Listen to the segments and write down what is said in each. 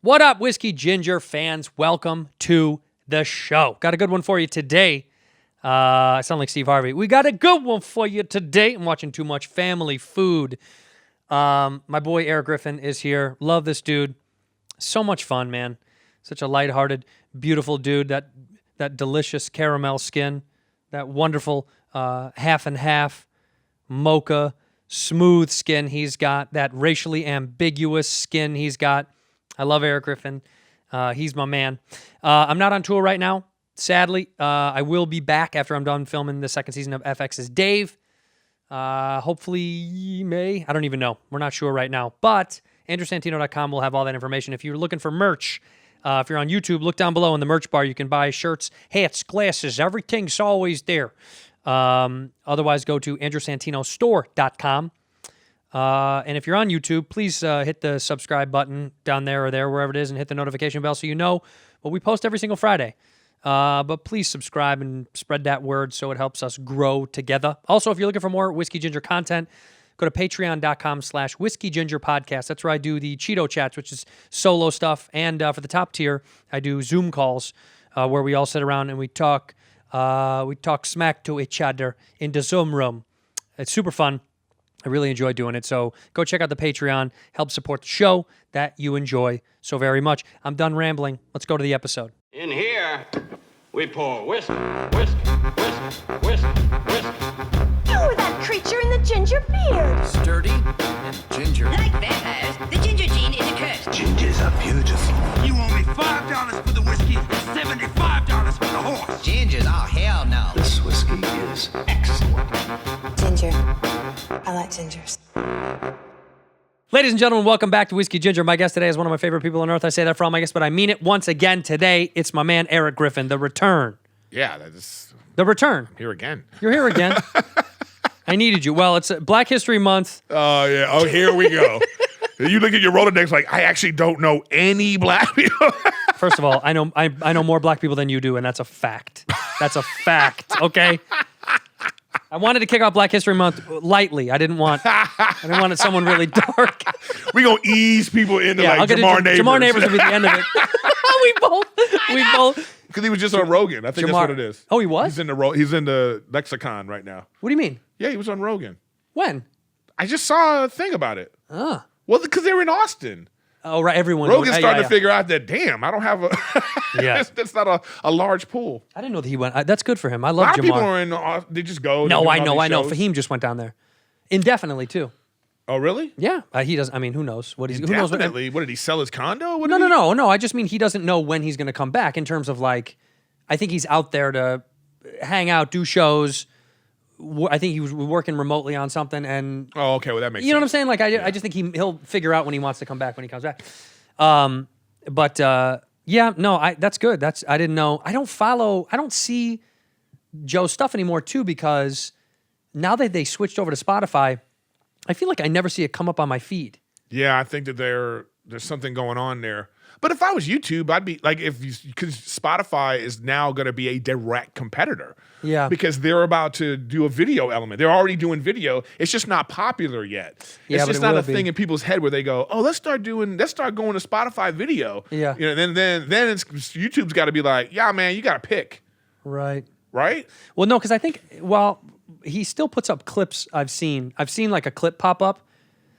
What up, Whiskey Ginger fans? Welcome to the show. Got a good one for you today. I sound like Steve Harvey. We got a good one for you today. I'm watching too much family food. My boy Erik Griffin is here. Love this dude. So much fun, man. Such a lighthearted, beautiful dude. That delicious caramel skin. That wonderful half and half mocha smooth skin he's got. That racially ambiguous skin he's got. I love Erik Griffin. He's my man. I'm not on tour right now, sadly. I will be back after I'm done filming the second season of FX's Dave. Hopefully May. I don't even know. We're not sure right now. But AndrewSantino.com will have all that information. If you're looking for merch, if you're on YouTube, look down below in the merch bar. You can buy shirts, hats, glasses. Everything's always there. Otherwise, go to AndrewSantinoStore.com. And if you're on YouTube, please hit the subscribe button down there or there, wherever it is, and hit the notification bell so you know what we post every single Friday. But please subscribe and spread that word so it helps us grow together. Also, if you're looking for more Whiskey Ginger content, go to patreon.com/Whiskey Ginger Podcast. That's where I do the Cheeto Chats, which is solo stuff. And for the top tier, I do Zoom calls where we all sit around and we talk smack to each other in the Zoom room. It's super fun. I really enjoy doing it. So go check out the Patreon. Help support the show that you enjoy so very much. I'm done rambling. Let's go to the episode. In here, we pour whisk, whisk, whisk, whisk, whisk. You were that creature in the ginger beard. Sturdy and ginger. Like vampires, the ginger gene is a curse. Gingers are beautiful. You owe me $5 for the whiskey and $75 for the horse. Gingers? Oh, hell no. This whiskey is excellent. Ginger. I like gingers. Ladies and gentlemen, welcome back to Whiskey Ginger. My guest today is one of my favorite people on earth. I say that for all my guests, but I mean it once again today. It's my man, Erik Griffin, the return. Yeah, that's The return. here again. You're here again. I needed you. Well, it's Black History Month. Oh yeah. Oh, here we go. You look at your Rolodex like I actually don't know any black people. First of all, I know more black people than you do, and that's a fact. That's a fact. Okay. I wanted to kick off Black History Month lightly. I didn't want it someone really dark. We gonna ease people into I'll like get Jamar into Neighbors. Jamar Neighbors will be the end of it. we both. Because he was just on Rogan. I think that's what it is. Oh, he was? He's in the lexicon right now. What do you mean? Yeah, he was on Rogan. When? I just saw a thing about it. Well, because they were in Austin. Oh, right. Everyone. Rogan's starting to figure out that, damn, I don't have a. Yeah. that's not a large pool. I didn't know that he went. That's good for him. I A love lot of people Jamar. are in. They just go. No, I know. Shows. Fahim just went down there, indefinitely too. Oh, really? Yeah, he does. I mean, who knows what he's? Who knows? Definitely. What did he sell his condo? No. I just mean he doesn't know when he's going to come back. In terms of like, I think he's out there to hang out, do shows. I think he was working remotely on something, and Oh, okay. Well, that makes sense. you know what I'm saying. Like, I just think he'll figure out when he wants to come back when he comes back. That's good. I didn't know. I don't see Joe's stuff anymore too, because now that they switched over to Spotify, I feel like I never see it come up on my feed. Yeah, I think that there's something going on there. But if I was YouTube, I'd be like, because Spotify is now going to be a direct competitor. Yeah. Because they're about to do a video element. They're already doing video. It's just not popular yet. Yeah, it's but just it not will a thing be. in people's head where they go, oh, let's start going to Spotify video. Yeah. You know, then YouTube's got to be like, yeah, man, you got to pick. Right. Right? Well, no, because I think he still puts up clips. I've seen like a clip pop up.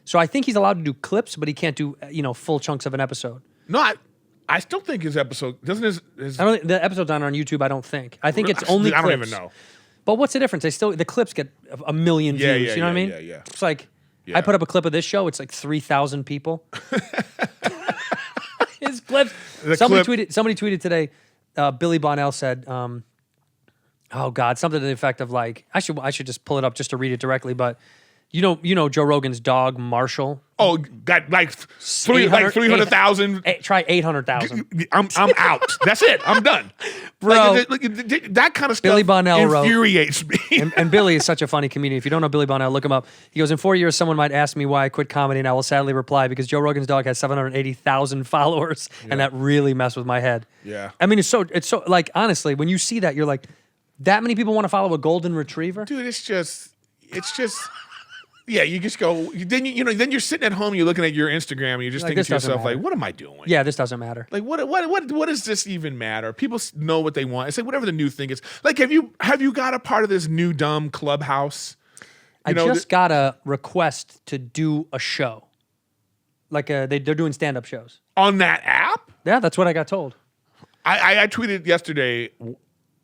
So I think he's allowed to do clips, but he can't do full chunks of an episode. No, I still think his episode doesn't his The episode's not on YouTube. I don't think. I think it's only clips. I don't even know. But what's the difference? The clips get a million views. You know what I mean? Yeah. It's like I put up a clip of this show. It's like 3,000 people. His clips. Somebody tweeted today. Billy Bonnell said, "Oh God, something to the effect of like I should just pull it up just to read it directly." But you know Joe Rogan's dog Marshall. Oh, got like 300,000. Try 800,000. I'm out. That's it. I'm done, Bro. That kind of stuff Billy Bonnell infuriates me. And Billy is such a funny comedian. If you don't know Billy Bonnell, look him up. He goes, in 4 years, someone might ask me why I quit comedy, and I will sadly reply, because Joe Rogan's dog has 780,000 followers, and that really messed with my head. Yeah. I mean, it's so like, honestly, when you see that, you're like, that many people want to follow a golden retriever? Dude, it's just Yeah, you just go. Then then you're sitting at home, you're looking at your Instagram, and you're just Like, thinking this to doesn't yourself, like, matter. what am I doing? Yeah, this doesn't matter. Like what does this even matter? People know what they want. It's like whatever the new thing is. Like have you got a part of this new dumb Clubhouse? I just got a request to do a show. Like they're doing stand-up shows. On that app? Yeah, that's what I got told. I tweeted yesterday,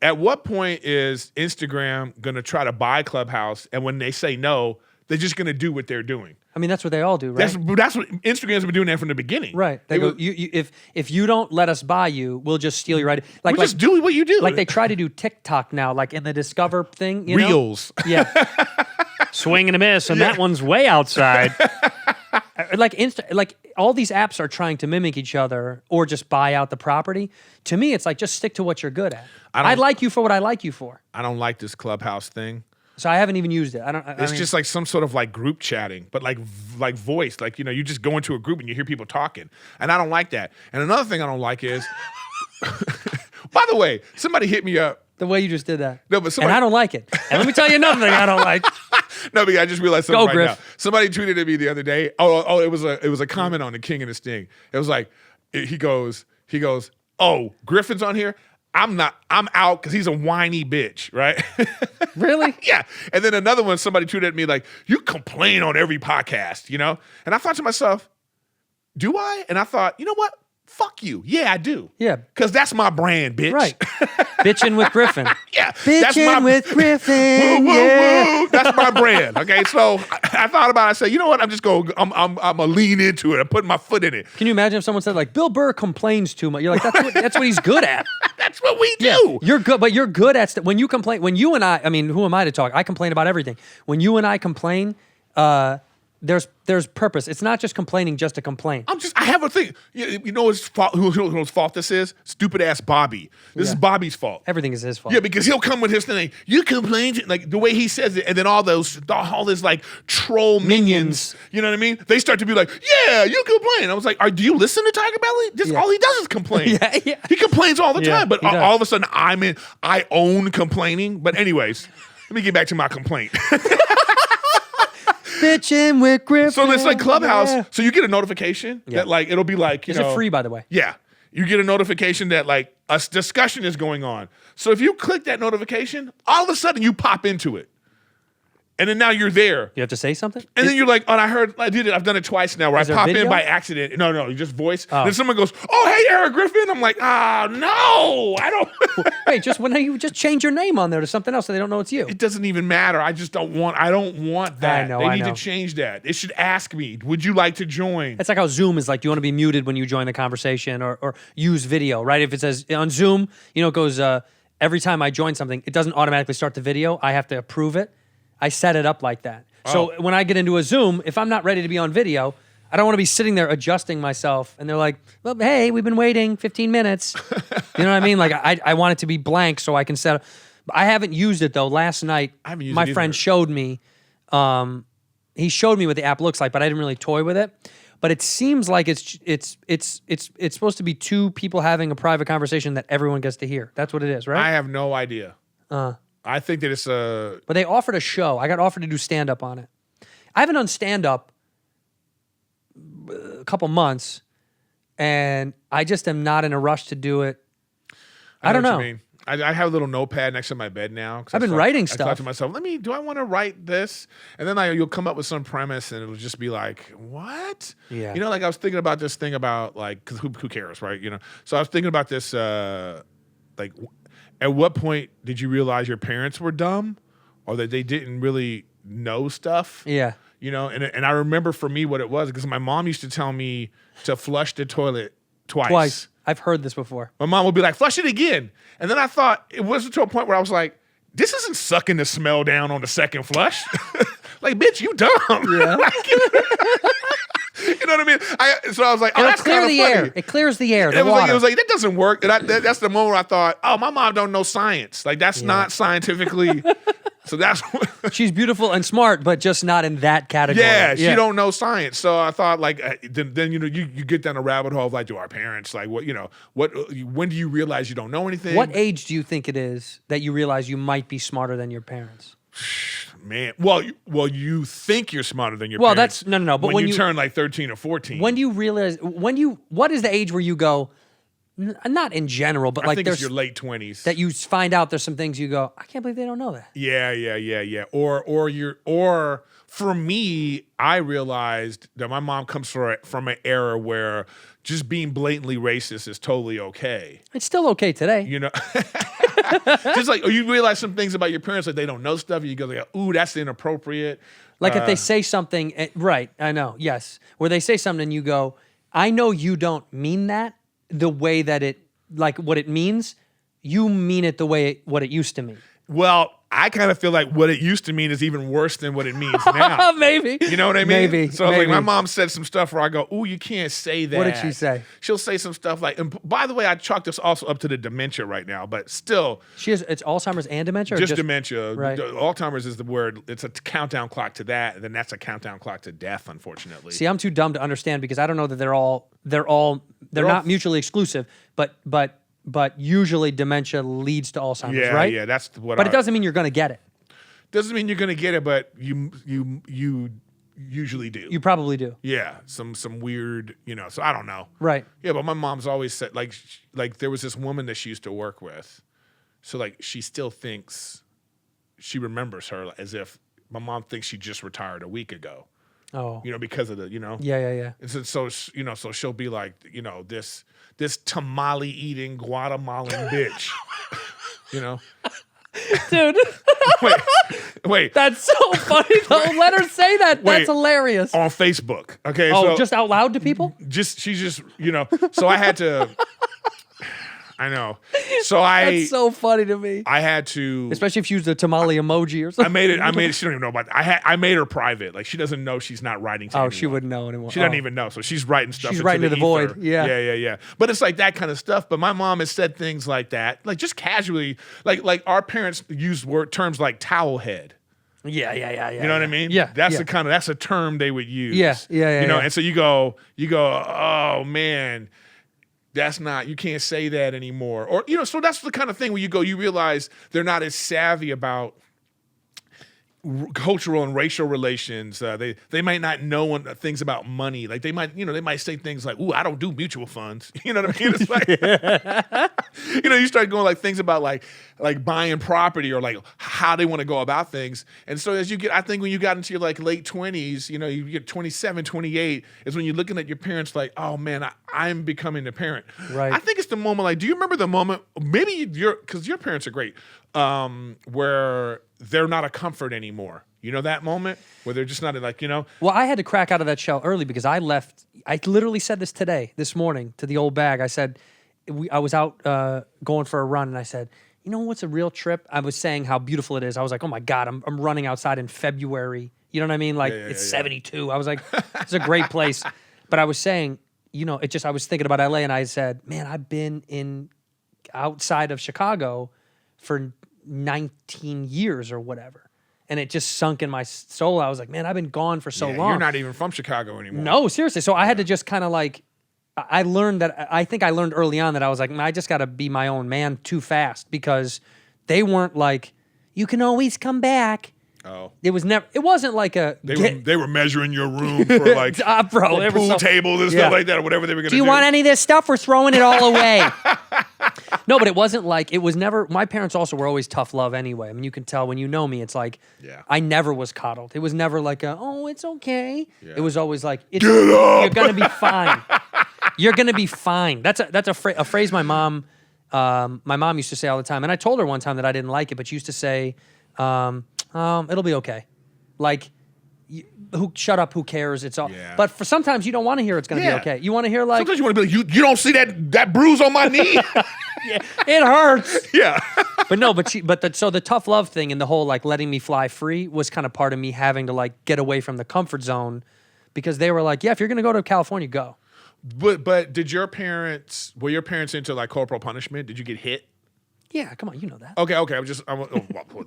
at what point is Instagram going to try to buy Clubhouse? And when they say no, they're just going to do what they're doing. I mean, that's what they all do, right? That's what Instagram's been doing that from the beginning. Right. They go, if you don't let us buy you, we'll just steal your idea. Like, just do what you do. Like they try to do TikTok now, like in the Discover thing. You know? Reels. Yeah. Swing and a miss, and that one's way outside. Like all these apps are trying to mimic each other or just buy out the property. To me, it's like just stick to what you're good at. I like you for what I like you for. I don't like this Clubhouse thing. So I haven't even used it. It's just like some sort of like group chatting, but like voice. Like, you just go into a group and you hear people talking. And I don't like that. And another thing I don't like is, by the way, somebody hit me up. The way you just did that. No, but somebody, and I don't like it. And let me tell you another thing I don't like. No, but I just realized something right Griff. now. Somebody tweeted at me the other day. Oh, it was a comment on the King and the Sting. It was like, he goes, oh, Griffin's on here? I'm out because he's a whiny bitch, right? Really? Yeah. And then another one, somebody tweeted at me like, you complain on every podcast, And I thought to myself, do I? And I thought, you know what? Fuck you. Yeah, I do. Yeah. Because that's my brand, bitch. Right. Bitchin' with Griffin. Yeah. Bitchin' with Griffin. Woo, woo, Yeah. woo. That's my brand. Okay. So I thought about it. I said, you know what? I'm gonna lean into it. I'm putting my foot in it. Can you imagine if someone said like Bill Burr complains too much? You're like, that's what he's good at. That's what we do. Yeah, you're good, but you're good at when you complain. When you and I mean, who am I to talk? I complain about everything. When you and I complain, there's purpose. It's not just complaining just to complain. I have a thing. You know whose fault this is? Stupid ass Bobby. This is Bobby's fault. Everything is his fault. Yeah, because he'll come with his thing. You complain, like the way he says it, and then all this like troll minions. You know what I mean? They start to be like, yeah, you complain. I was like, do you listen to Tiger Belly? All he does is complain. Yeah. He complains all the time, but he does. all of a sudden I own complaining. But anyways, let me get back to my complaint. Bitchin' with Griffin. So it's like Clubhouse. Yeah. So you get a notification that like it'll be like Is it free, by the way? Yeah, you get a notification that like a discussion is going on. So if you click that notification, all of a sudden you pop into it, and then now you're there. You have to say something? And then you're like, I did it. I've done it twice now where I there pop video? in by accident. No, you just voice. Then someone goes, oh, hey, Erik Griffin. I'm like, no, I don't. Wait, when you just change your name on there to something else so they don't know it's you. It doesn't even matter. I don't want that. I They need know. to change that. It should ask me, would you like to join? It's like how Zoom is like, do you want to be muted when you join the conversation or use video, right? If it says on Zoom, it goes, every time I join something, it doesn't automatically start the video. I have to approve it. I set it up like that. So when I get into a Zoom, if I'm not ready to be on video, I don't want to be sitting there adjusting myself. And they're like, well, hey, we've been waiting 15 minutes. You know what I mean? Like I want it to be blank so I can set up. I haven't used it though. Last night, my friend showed me, he showed me what the app looks like, but I didn't really toy with it. But it seems like it's supposed to be two people having a private conversation that everyone gets to hear. That's what it is, right? I have no idea. I think that it's a... But they offered a show. I got offered to do stand-up on it. I haven't done stand-up a couple months, and I just am not in a rush to do it. I don't know. What you mean. I have a little notepad next to my bed now. I've been writing I stuff. thought to myself, do I want to write this? And then you'll come up with some premise, and it'll just be like, what? Yeah. Like I was thinking about this thing about like, because who cares, right? So I was thinking about this, like, at what point did you realize your parents were dumb, or that they didn't really know stuff? Yeah. And I remember for me what it was, because my mom used to tell me to flush the toilet twice. I've heard this before. My mom would be like, flush it again. And then I thought, it wasn't to a point where I was like, this isn't sucking the smell down on the second flush. Like, bitch, you dumb. Yeah. You know what I mean? So I was like, oh, It'll that's clear kind of the funny. air. It clears the air. It was like, that doesn't work. And that's the moment where I thought, oh, my mom don't know science. Like, that's not scientifically... So that's what... She's beautiful and smart, but just not in that category. Yeah, she don't know science. So I thought, like, then you get down a rabbit hole of like, do our parents like what when do you realize you don't know anything? What age do you think it is that you realize you might be smarter than your parents? Man, well, you think you're smarter than your Well, parents. that's no. But when you turn like 13 or 14, when do you realize? What is the age where you go? Not in general, but I like think there's it's your late 20s. that you find out there's some things you go, I can't believe they don't know that. Yeah. Or for me, I realized that my mom comes from an era where just being blatantly racist is totally okay. It's still okay today. You know, just like you realize some things about your parents, like they don't know stuff, and you go, like, "Ooh, that's inappropriate." Like if they say something, right? I know, yes, where they say something and you go, I know you don't mean that the way that it, like what it means. You mean it the way what it used to mean. Well, I kind of feel like what it used to mean is even worse than what it means now. Maybe. You know what I mean? Maybe. So like my mom said some stuff where I go, "Ooh, you can't say that." What did she say? She'll say some stuff like, and by the way, I chalk this also up to the dementia right now, but still. It's Alzheimer's and dementia? Or Just dementia. Right. Alzheimer's is the word. It's a countdown clock to that, and then that's a countdown clock to death, unfortunately. See, I'm too dumb to understand because I don't know that they're not mutually exclusive, but usually dementia leads to Alzheimer's, right? Yeah, that's what But it doesn't mean you're going to get it. Doesn't mean you're going to get it, but you usually do. You probably do. Yeah, some weird, so I don't know. Right. Yeah, but my mom's always said, like there was this woman that she used to work with. So, like, she still thinks, she remembers her as if my mom thinks she just retired a week ago. Oh. Because of the, Yeah. And so she'll be like, this tamale eating Guatemalan bitch, Dude. Wait. That's so funny though. Let her say that. Wait. That's hilarious. On Facebook. Okay. Oh, so just out loud to people? she's just, so I had to, I know. So That's so funny to me. I had to, Especially if you use the tamale emoji or something. I made it. She don't even know about that. I made her private. Like, she doesn't know she's not writing to anyone. She wouldn't know anymore. She doesn't even know. So she's writing stuff. She's into writing to the void. ether. Yeah. Yeah. But it's like that kind of stuff. But my mom has said things like that, like just casually, like our parents use terms like towel head. Yeah. You know what I mean? Yeah. That's that's a term they would use. Yeah. And so you go, oh man, that's not, you can't say that anymore. Or, so that's the kind of thing where you realize they're not as savvy about cultural and racial relations. They might not know things about money. Like they might say things like, "Ooh, I don't do mutual funds." You know what I mean? It's like, you start going like things about like buying property or like how they want to go about things. And so I think when you got into your like late 20s, you get 27, 28 is when you're looking at your parents like, "Oh man, I'm becoming a parent." Right. I think it's the moment. Like, do you remember the moment? Maybe because your parents are great, where they're not a comfort anymore. You know that moment where they're just not like, Well, I had to crack out of that shell early because I literally said this morning to the old bag. I said, I was out going for a run and I said, you know what's a real trip? I was saying how beautiful it is. I was like, oh my God, I'm running outside in February. You know what I mean? Like it's 72. I was like, it's a great place. But I was saying, I was thinking about LA and I said, man, I've been outside of Chicago for 19 years or whatever. And it just sunk in my soul. I was like, man, I've been gone for so long. You're not even from Chicago anymore. No, seriously. So I had to just kind of like, I learned early on that I was like, I just got to be my own man too fast because they weren't like, you can always come back. Oh. It wasn't like a... They were measuring your room for like bro, for pool tables and stuff like that or whatever they were going to do. Do you want any of this stuff? We're throwing it all away. No, but it wasn't like, it was never, my parents also were always tough love anyway. I mean, you can tell when you know me, it's like, I never was coddled. It was never like it's okay. Yeah. It was always like, you're going to be fine. You're going to be fine. That's a phrase my mom used to say all the time. And I told her one time that I didn't like it, but she used to say, it'll be okay. Like, shut up, who cares? It's all. Yeah. But for sometimes you don't want to hear it's going to be okay. You want to hear like. Sometimes you want to be like, you don't see that bruise on my knee? Yeah, it hurts. Yeah. So the tough love thing and the whole like letting me fly free was kind of part of me having to like get away from the comfort zone because they were like, yeah, if you're going to go to California, go. But were your parents into like corporal punishment? Did you get hit? Yeah, come on, you know that. Okay.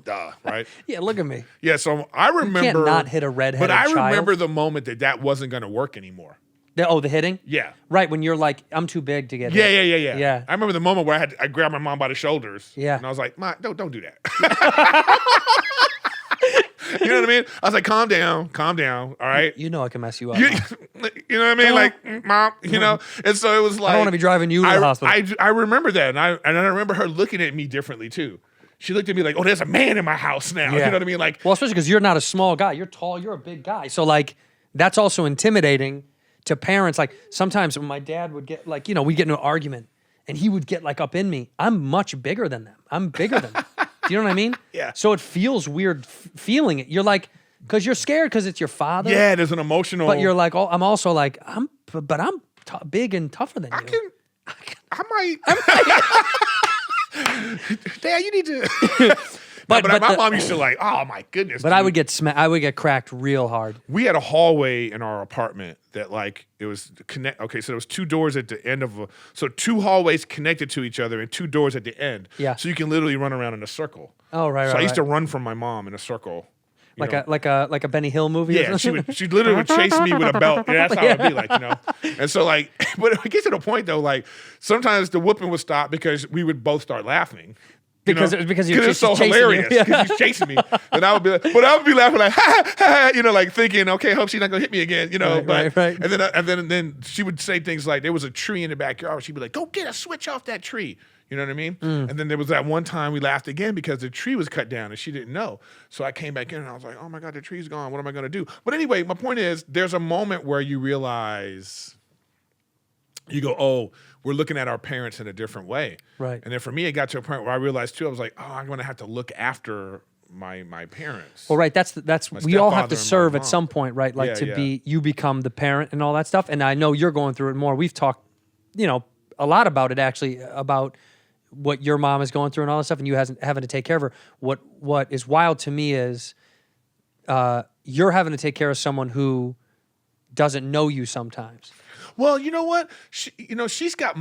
Duh, right? Yeah, look at me. Yeah, so I remember. You can't not hit a redheaded child. But I remember the moment that wasn't going to work anymore. The hitting? Yeah. Right, when you're like, I'm too big to get hit. Yeah. I remember the moment where I grabbed my mom by the shoulders. Yeah. And I was like, Ma, don't do that. You know what I mean? I was like, calm down, all right. You know I can mess you up. You, Mom. you know what I mean? Like, mom, you know? And so it was like. I don't want to be driving you to the hospital. I remember that. And I remember her looking at me differently too. She looked at me like, oh, there's a man in my house now. Yeah. You know what I mean? Like, well, especially because you're not a small guy. You're tall. You're a big guy. So like, that's also intimidating to parents. Like sometimes when my dad would get like, we'd get into an argument and he would get like up in me. I'm much bigger than them. I'm bigger than them. Do you know what I mean? Yeah. So it feels weird feeling it. You're like, because you're scared because it's your father. yeah, there's an emotional. But you're like, oh, I'm also like, I'm big and tougher than you. I might. Dad, you need to. but my mom used to like, oh my goodness. But dude. I would get cracked real hard. We had a hallway in our apartment that like it was connect. Okay, so there was 2 doors at the end of so 2 hallways connected to each other and 2 doors at the end. Yeah. So you can literally run around in a circle. Oh right. So right, I used to right. run from my mom in a circle. Like a Benny Hill movie. Or Yeah, something? she literally would chase me with a belt. Yeah, that's how it'd be like, And so like, but it gets to the point though, like sometimes the whooping would stop because we would both start laughing. Because it's so chasing hilarious you. because he's chasing me, and I would be like, but I would be laughing like, ha, ha, ha, like thinking, okay, hope she's not gonna hit me again, Right. And then she would say things like, there was a tree in the backyard. She'd be like, go get a switch off that tree. You know what I mean? And then there was that one time we laughed again because the tree was cut down and she didn't know. So I came back in and I was like, oh my God, the tree's gone. What am I gonna do? But anyway, my point is, there's a moment where you realize, you go, oh, we're looking at our parents in a different way. Right. And then for me, it got to a point where I realized too, I was like, oh, I'm going to have to look after my parents. Well, right. That's we all have to stepfather and my serve at mom. some point, right? Like Yeah, be you become the parent and all that stuff. And I know you're going through it more. We've talked, a lot about it actually, about what your mom is going through and all that stuff, and you having to take care of her. What is wild to me is you're having to take care of someone who doesn't know you sometimes. Well, you know what? She's got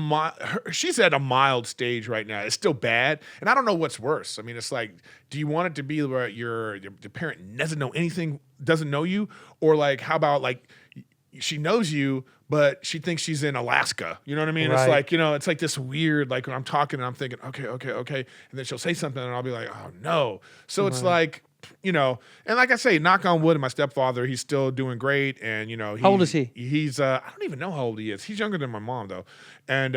she's at a mild stage right now. It's still bad, and I don't know what's worse. I mean, it's like, do you want it to be where the parent doesn't know anything, doesn't know you, or like, how about like she knows you, but she thinks she's in Alaska. You know what I mean? Right. It's like, it's like this weird, like when I'm talking and I'm thinking, okay. And then she'll say something and I'll be like, oh no. So it's like, and like I say, knock on wood, my stepfather, he's still doing great. And, how old is he? He's, I don't even know how old he is. He's younger than my mom though. And,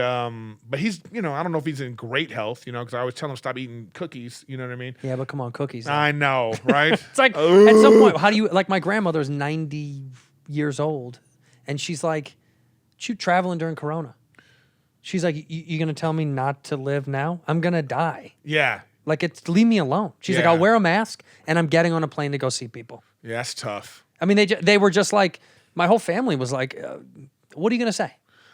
but he's, I don't know if he's in great health, because I always tell him stop eating cookies. You know what I mean? Yeah, but come on, cookies. I know, right? It's like, at some point, how do you, like my grandmother's 90 years old and she's like, she traveling during Corona. She's like, you going to tell me not to live now? I'm going to die. Yeah. Like, leave me alone. She's like, Yeah. I'll wear a mask and I'm getting on a plane to go see people. Yeah, that's tough. I mean, they were just like, my whole family was like, what are you going to say?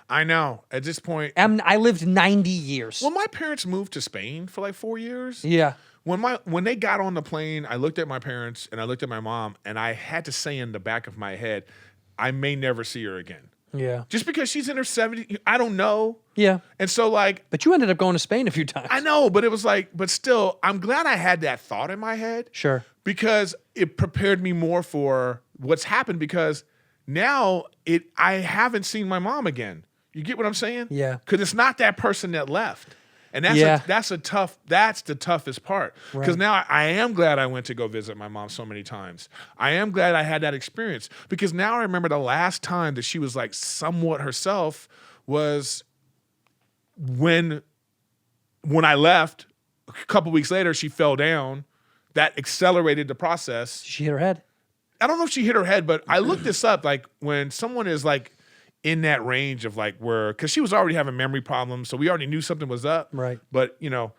I know. At this point. I lived 90 years. Well, my parents moved to Spain for like 4 years. Yeah. When they got on the plane, I looked at my parents and I looked at my mom and I had to say in the back of my head, I may never see her again. Yeah. Just because she's in her 70s, I don't know. Yeah. And so like. But you ended up going to Spain a few times. I know, but it was like, but still, I'm glad I had that thought in my head. Sure. Because it prepared me more for what's happened, because now I haven't seen my mom again. You get what I'm saying? Yeah. Because it's not that person that left. And that's the toughest part. Because now I am glad I went to go visit my mom so many times. I am glad I had that experience, because now I remember the last time that she was like somewhat herself was when I left. A couple weeks later, she fell down. That accelerated the process. She hit her head. I don't know if she hit her head, but I looked this up. Like when someone is like in that range of like because she was already having memory problems, so we already knew something was up. Right. But and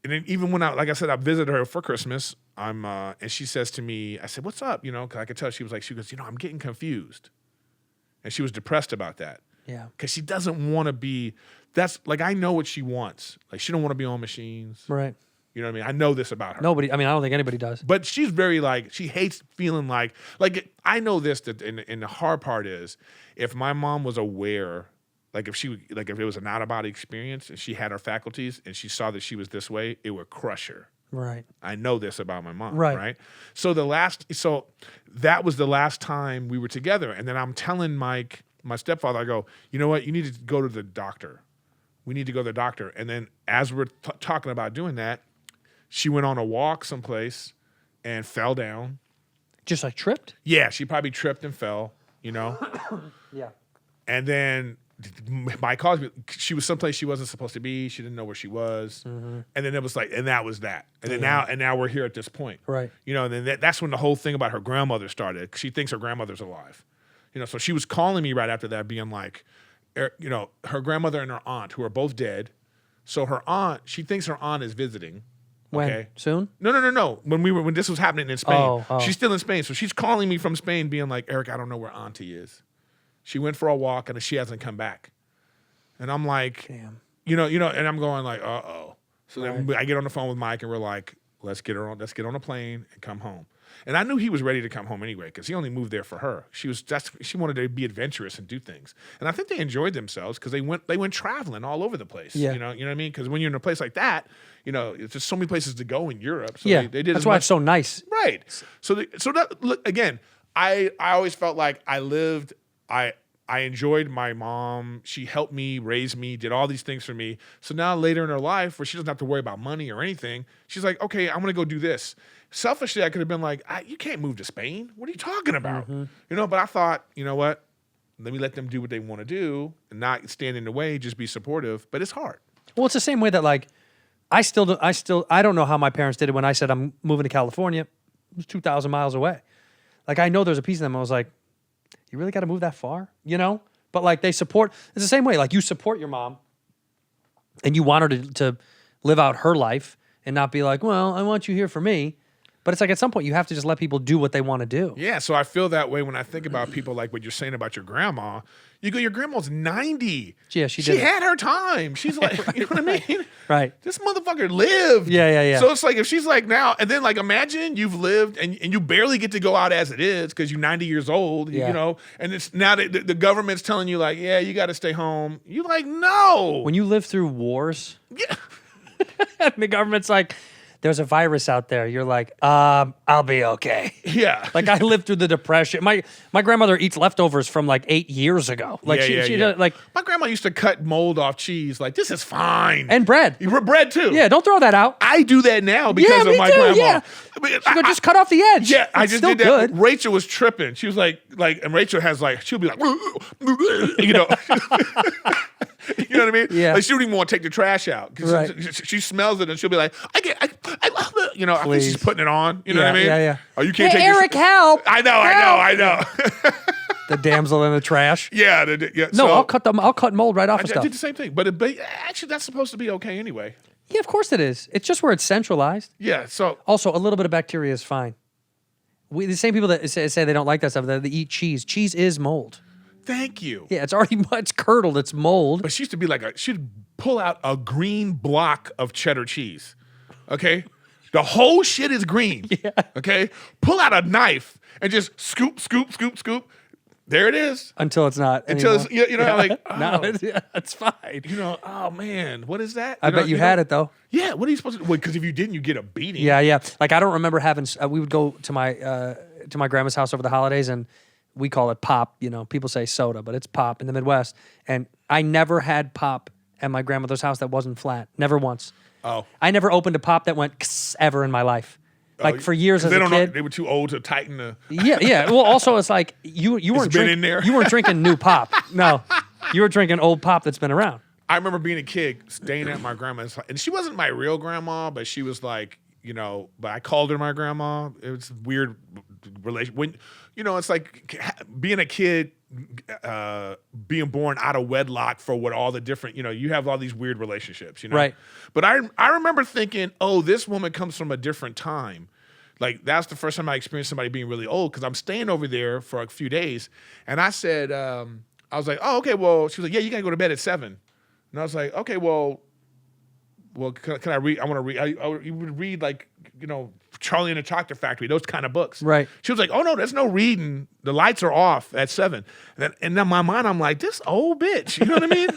then even when like I said, I visited her for Christmas. And she says to me, I said, "What's up?" Because I could tell she goes, "I'm getting confused," and she was depressed about that. Yeah. Because she doesn't want to be. That's like, I know what she wants. Like, she don't want to be on machines. Right. You know what I mean? I know this about her. Nobody. I mean, I don't think anybody does. But she's very like, she hates feeling like I know this, that and the hard part is, if my mom was aware, like if it was an out of body experience and she had her faculties and she saw that she was this way, it would crush her. Right. I know this about my mom. Right. So that was the last time we were together. And then I'm telling Mike, my stepfather, I go, you know what? You need to go to the doctor. We need to go to the doctor. And then as we're talking about doing that, she went on a walk someplace and fell down Just like tripped? Yeah, she probably tripped and fell, you know? Yeah. And then Mike calls me. She was someplace she wasn't supposed to be. She didn't know where she was. And then it was like, and that was that. And then now we're here at this point. Right. You know, and then that's when the whole thing about her grandmother started. She thinks her grandmother's alive. You know, so she was calling me right after that, being like, you know, her grandmother and her aunt, who are both dead. So her aunt, she thinks her aunt is visiting. When? Okay. Soon? No. When this was happening in Spain. Oh. She's still in Spain. So she's calling me from Spain, being like, Erik, I don't know where Auntie is. She went for a walk and she hasn't come back. And I'm like, Damn. you know, and I'm going like, uh-oh. So then I get on the phone with Mike and we're like, let's get on a plane and come home. And I knew he was ready to come home anyway, because he only moved there for her. She wanted to be adventurous and do things. And I think they enjoyed themselves because they went traveling all over the place. Yeah. You know what I mean? Because when you're in a place like that, you know, it's just so many places to go in Europe. So Yeah. they did That's why it's so nice. right. So that, look, again, I always felt like I enjoyed my mom. She helped me, raised me, did all these things for me. So now later in her life, where she doesn't have to worry about money or anything, she's like, okay, I'm going to go do this. Selfishly, I could have been like, you can't move to Spain. What are you talking about? You know, but I thought, you know what? Let me let them do what they want to do and not stand in the way, just be supportive. But it's hard. Well, it's the same way that like I don't know how my parents did it when I said I'm moving to California. It was 2,000 miles away. Like I know there's a piece of them. I was like, you really got to move that far, you know? But like they support. It's the same way. Like you support your mom, and you want her to live out her life and not be like, well, I want you here for me. But it's like at some point you have to just let people do what they want to do. Yeah, so I feel that way when I think about people like what you're saying about your grandma. You go, your grandma's 90. Yeah, she did it. had her time. She's like, you know what I mean? Right. This motherfucker lived. Yeah. So it's like if she's like now, and then like imagine you've lived and you barely get to go out as it is because you're 90 years old, Yeah. you know, and it's now that the government's telling you like, yeah, you got to stay home. You like, no. When you live through wars, Yeah. and the government's like, there's a virus out there. You're like, I'll be okay. Yeah. Like I lived through the Depression. My grandmother eats leftovers from like 8 years ago. Like she like my grandma used to cut mold off cheese. Like, this is fine. and bread. Bread too. Yeah, don't throw that out. I do that now because Yeah, of me my too, grandma. yeah. But She go, just cut off the edge. Yeah, I It's just still did that. good. Rachel was tripping. She was like, and Rachel has like, she'll be like, you know. You know what I mean? Yeah. Like she don't even want to take the trash out. 'Cause Right. she smells it and she'll be like, I love it. You know, I think she's Please. putting it on. You know what I mean? Yeah. Oh, you can't Hey, take your- Erik, help! I know. The damsel in the trash. Yeah. No, so, I'll cut mold right off of I stuff. did the same thing. But actually, that's supposed to be okay anyway. Yeah, of course it is. It's just where it's centralized. Yeah. So Also, a little bit of bacteria is fine. The same people that say they don't like that stuff, they eat cheese. Cheese is mold. thank you. Yeah, it's curdled. It's mold. But she used to be like, she'd pull out a green block of cheddar cheese. Okay? The whole shit is green. Yeah. Okay? Pull out a knife and just scoop. There it is. Until it's not. Until it's, anymore. you know, like, No, oh, it's fine. you know, oh man, what is that? I bet you had it though. Yeah, what are you supposed to do? Because if you didn't, you get a beating. Yeah. Like I don't remember having. We would go to my grandma's house over the holidays, and we call it pop. You know, people say soda, but it's pop in the Midwest. And I never had pop at my grandmother's house that wasn't flat. Never once. Oh. I never opened a pop that went kss ever in my life. Like for years as they a don't kid. Know, they were too old to tighten the. Yeah. Well, also it's like you weren't been in there. You weren't drinking new pop. No, you were drinking old pop that's been around. I remember being a kid, staying at my grandma's, and she wasn't my real grandma, but she was like, you know, but I called her my grandma. It was a weird relation. When, you know, it's like being a kid, being born out of wedlock for what all the different, you know, you have all these weird relationships, you know? Right. But I remember thinking, oh, this woman comes from a different time. Like, that's the first time I experienced somebody being really old, because I'm staying over there for a few days. And I said, I was like, oh, okay, well, she was like, yeah, you got to go to bed at 7. And I was like, okay, well, can I read? I want to read. You would read, like, you know, Charlie and the Chocolate Factory, those kind of books. Right. She was like, oh, no, there's no reading. The lights are off at 7. And then in my mind, I'm like, this old bitch. You know what I mean?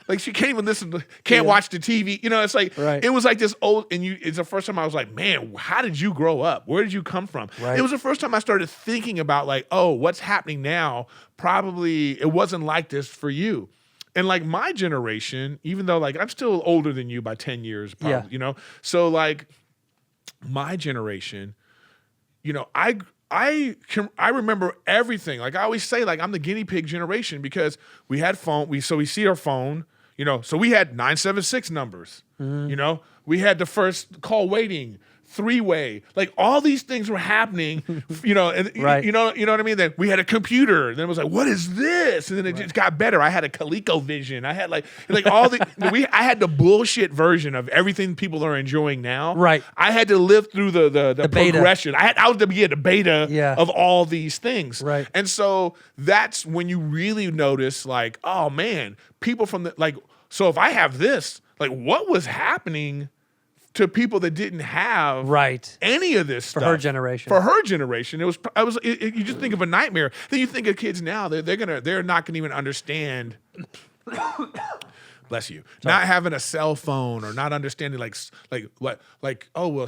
Like, she can't even listen, can't watch the TV. You know, it's like, Right. It was like this old, and it's the first time I was like, man, how did you grow up? Where did you come from? Right. It was the first time I started thinking about, like, oh, what's happening now? Probably it wasn't like this for you. And like my generation, even though like I'm still older than you by 10 years, probably, Yeah. you know? So like my generation, you know, I I remember everything. Like I always say, like I'm the guinea pig generation because we had phone. We see our phone. So we had 976 numbers. We had the first call waiting, 3-way, like all these things were happening, and Right. you know what I mean? Then we had a computer. Then it was like, what is this? And then it just got better. I had a ColecoVision. I had like all I had the bullshit version of everything people are enjoying now. Right. I had to live through the beta. progression. I was the beta of all these things. Right. And so that's when you really notice, like, oh man, people from so if I have this, like what was happening to people that didn't have any of this stuff. For her generation. For her generation. You just think of a nightmare. Then you think of kids now, they're not gonna even understand bless you. Not having a cell phone or not understanding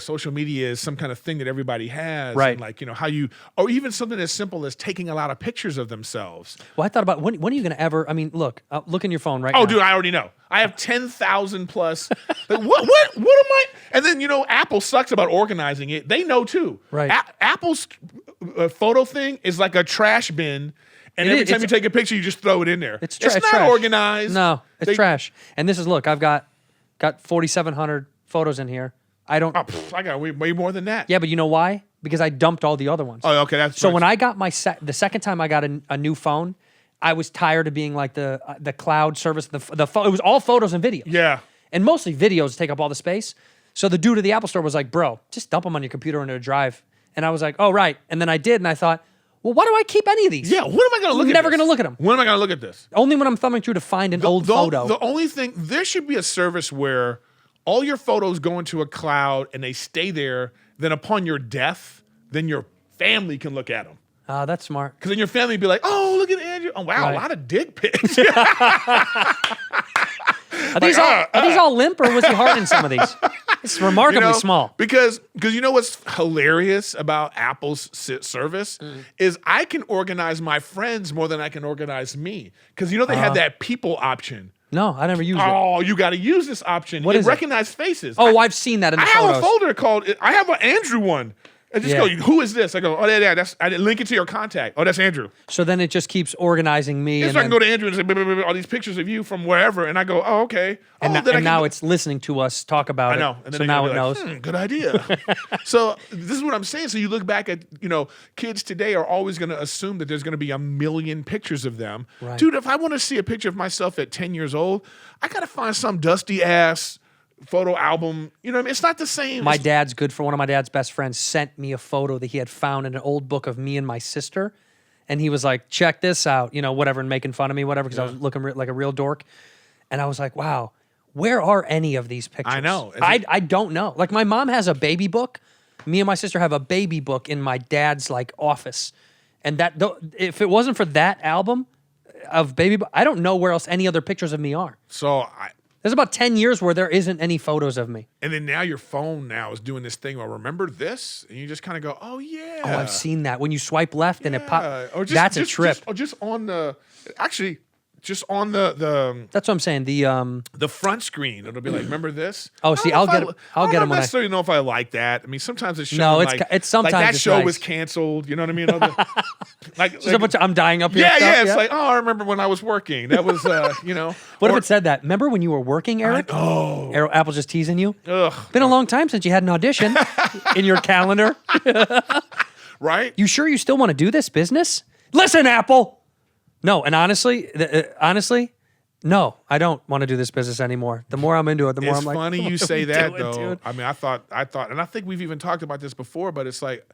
social media is some kind of thing that everybody has. Right. And how you, or even something as simple as taking a lot of pictures of themselves. Well, I thought about when are you going to ever? I mean, look in your phone right now. Oh, dude, I already know. I have 10,000 plus. Like, what am I? And then Apple sucks about organizing it. They know too. Right. Apple's photo thing is like a trash bin. And every time you take a picture, you just throw it in there. It's not trash. organized. No, it's trash. And this is I've got 4,700 photos in here. I don't. I got way more than that. Yeah, but you know why? Because I dumped all the other ones. Oh, okay. That's so when I got the second time I got a new phone, I was tired of being like the cloud service. It was all photos and videos. Yeah. And mostly videos take up all the space. So the dude at the Apple store was like, "Bro, just dump them on your computer into a drive." And I was like, "Oh, right." And then I did, and I thought, well, why do I keep any of these? Yeah, when am I going to look at this? Never going to look at them. When am I going to look at this? Only when I'm thumbing through to find an old photo. The only thing, there should be a service where all your photos go into a cloud and they stay there. Then upon your death, then your family can look at them. That's smart. Because then your family would be like, oh, look at Andrew. Oh, wow, Right. a lot of dick pics. Are these all limp, or was he hard in some of these? It's remarkably small. Because you know what's hilarious about Apple's service is I can organize my friends more than I can organize me. Because they have that people option. No, I never used it. Oh, you got to use this option. What is it? Recognize faces. Oh, I've seen that in the I photos. have a folder called, I have an Andrew one. I just go, who is this? I go, oh, yeah, I didn't link it to your contact. Oh, that's Andrew. So then it just keeps organizing me. And so I can go to Andrew and say, blah, blah, blah, all these pictures of you from wherever. And I go, oh, okay. And, then now it's listening to us talk about I know. it. And then So now it like, knows. good idea. So this is what I'm saying. So you look back at, kids today are always going to assume that there's going to be a million pictures of them. Right. Dude, if I want to see a picture of myself at 10 years old, I got to find some dusty ass photo album. You know what I mean? It's not the same. One of my dad's best friends sent me a photo that he had found in an old book of me and my sister. And he was like, check this out, whatever, and making fun of me, whatever, because I was looking like a real dork. And I was like, wow, where are any of these pictures? I know. I don't know. Like my mom has a baby book. Me and my sister have a baby book in my dad's office. And if it wasn't for that album of baby book, I don't know where else any other pictures of me are. So There's about 10 years where there isn't any photos of me. and then now your phone now is doing this thing where remember this? And you just kind of go, oh, yeah. Oh, I've seen that. When you swipe left and it pops. Or That's a trip. Just on the, actually, just on the That's what I'm saying. the front screen, it'll be like, remember this? Oh, see, I I'll don't know get if it- I'll I get don't 'em when I- necessarily know if I like that. I mean, sometimes it's showing No, it's sometimes like that it's show nice. was canceled. You know what I mean? Just a bunch of I'm dying up here. yeah, stuff, yeah. It's like, oh, I remember when I was working. That was, What if it said that? Remember when you were working, Eric? Apple's just teasing you. Ugh, Been a long time since you had an audition in your calendar. right? You sure you still want to do this business? Listen, Apple. No, and honestly, no, I don't want to do this business anymore. The more I'm into it, the more It's I'm like, funny what you are say we that doing, though. dude? I mean, I thought, and I think we've even talked about this before, but it's like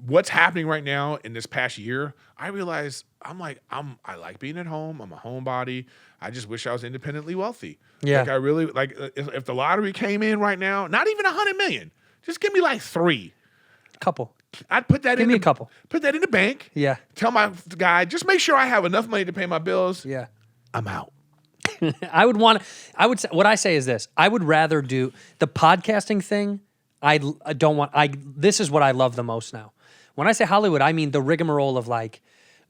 what's happening right now in this past year. I realize I like being at home. I'm a homebody. I just wish I was independently wealthy. Yeah. Like I really like if the lottery came in right now, not even 100 million, just give me like 3. Couple. I'd put that Give me a couple. Put that in the bank. Yeah. Tell my guy, just make sure I have enough money to pay my bills. Yeah. I'm out. What I say is this. I would rather do the podcasting thing. This is what I love the most now. When I say Hollywood, I mean the rigmarole of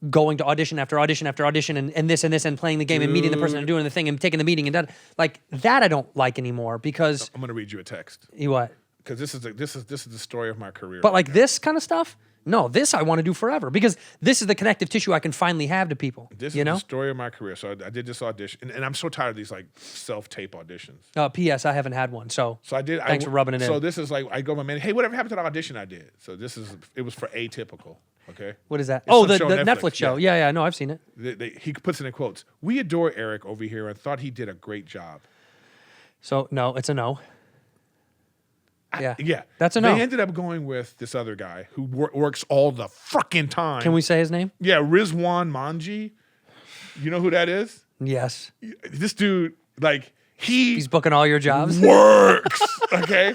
going to audition after audition after audition and this and playing the game and meeting the person and doing the thing and taking the meeting and that. Like that I don't like anymore because I'm going to read you a text. you what? Because this is the story of my career. But like this kind of stuff, No, this I want to do forever because this is the connective tissue I can finally have to people. This you is know? the story of my career. So I did this audition, and I'm so tired of these like self-tape auditions. P.S. I haven't had one, so So I did. Thanks for rubbing it in. So this is like I go to my man. Hey, whatever happened to the audition I did? So it was for Atypical. Okay. What is that? It's some The show on Netflix show. Yeah, no, I've seen it. He puts it in quotes. We adore Erik over here and thought he did a great job. So no, it's a no. Yeah, Yeah, that's a no. They ended up going with this other guy who works all the fucking time. Can we say his name? Yeah, Rizwan Manji. You know who that is? Yes. This dude, like He's booking all your jobs. works. Okay,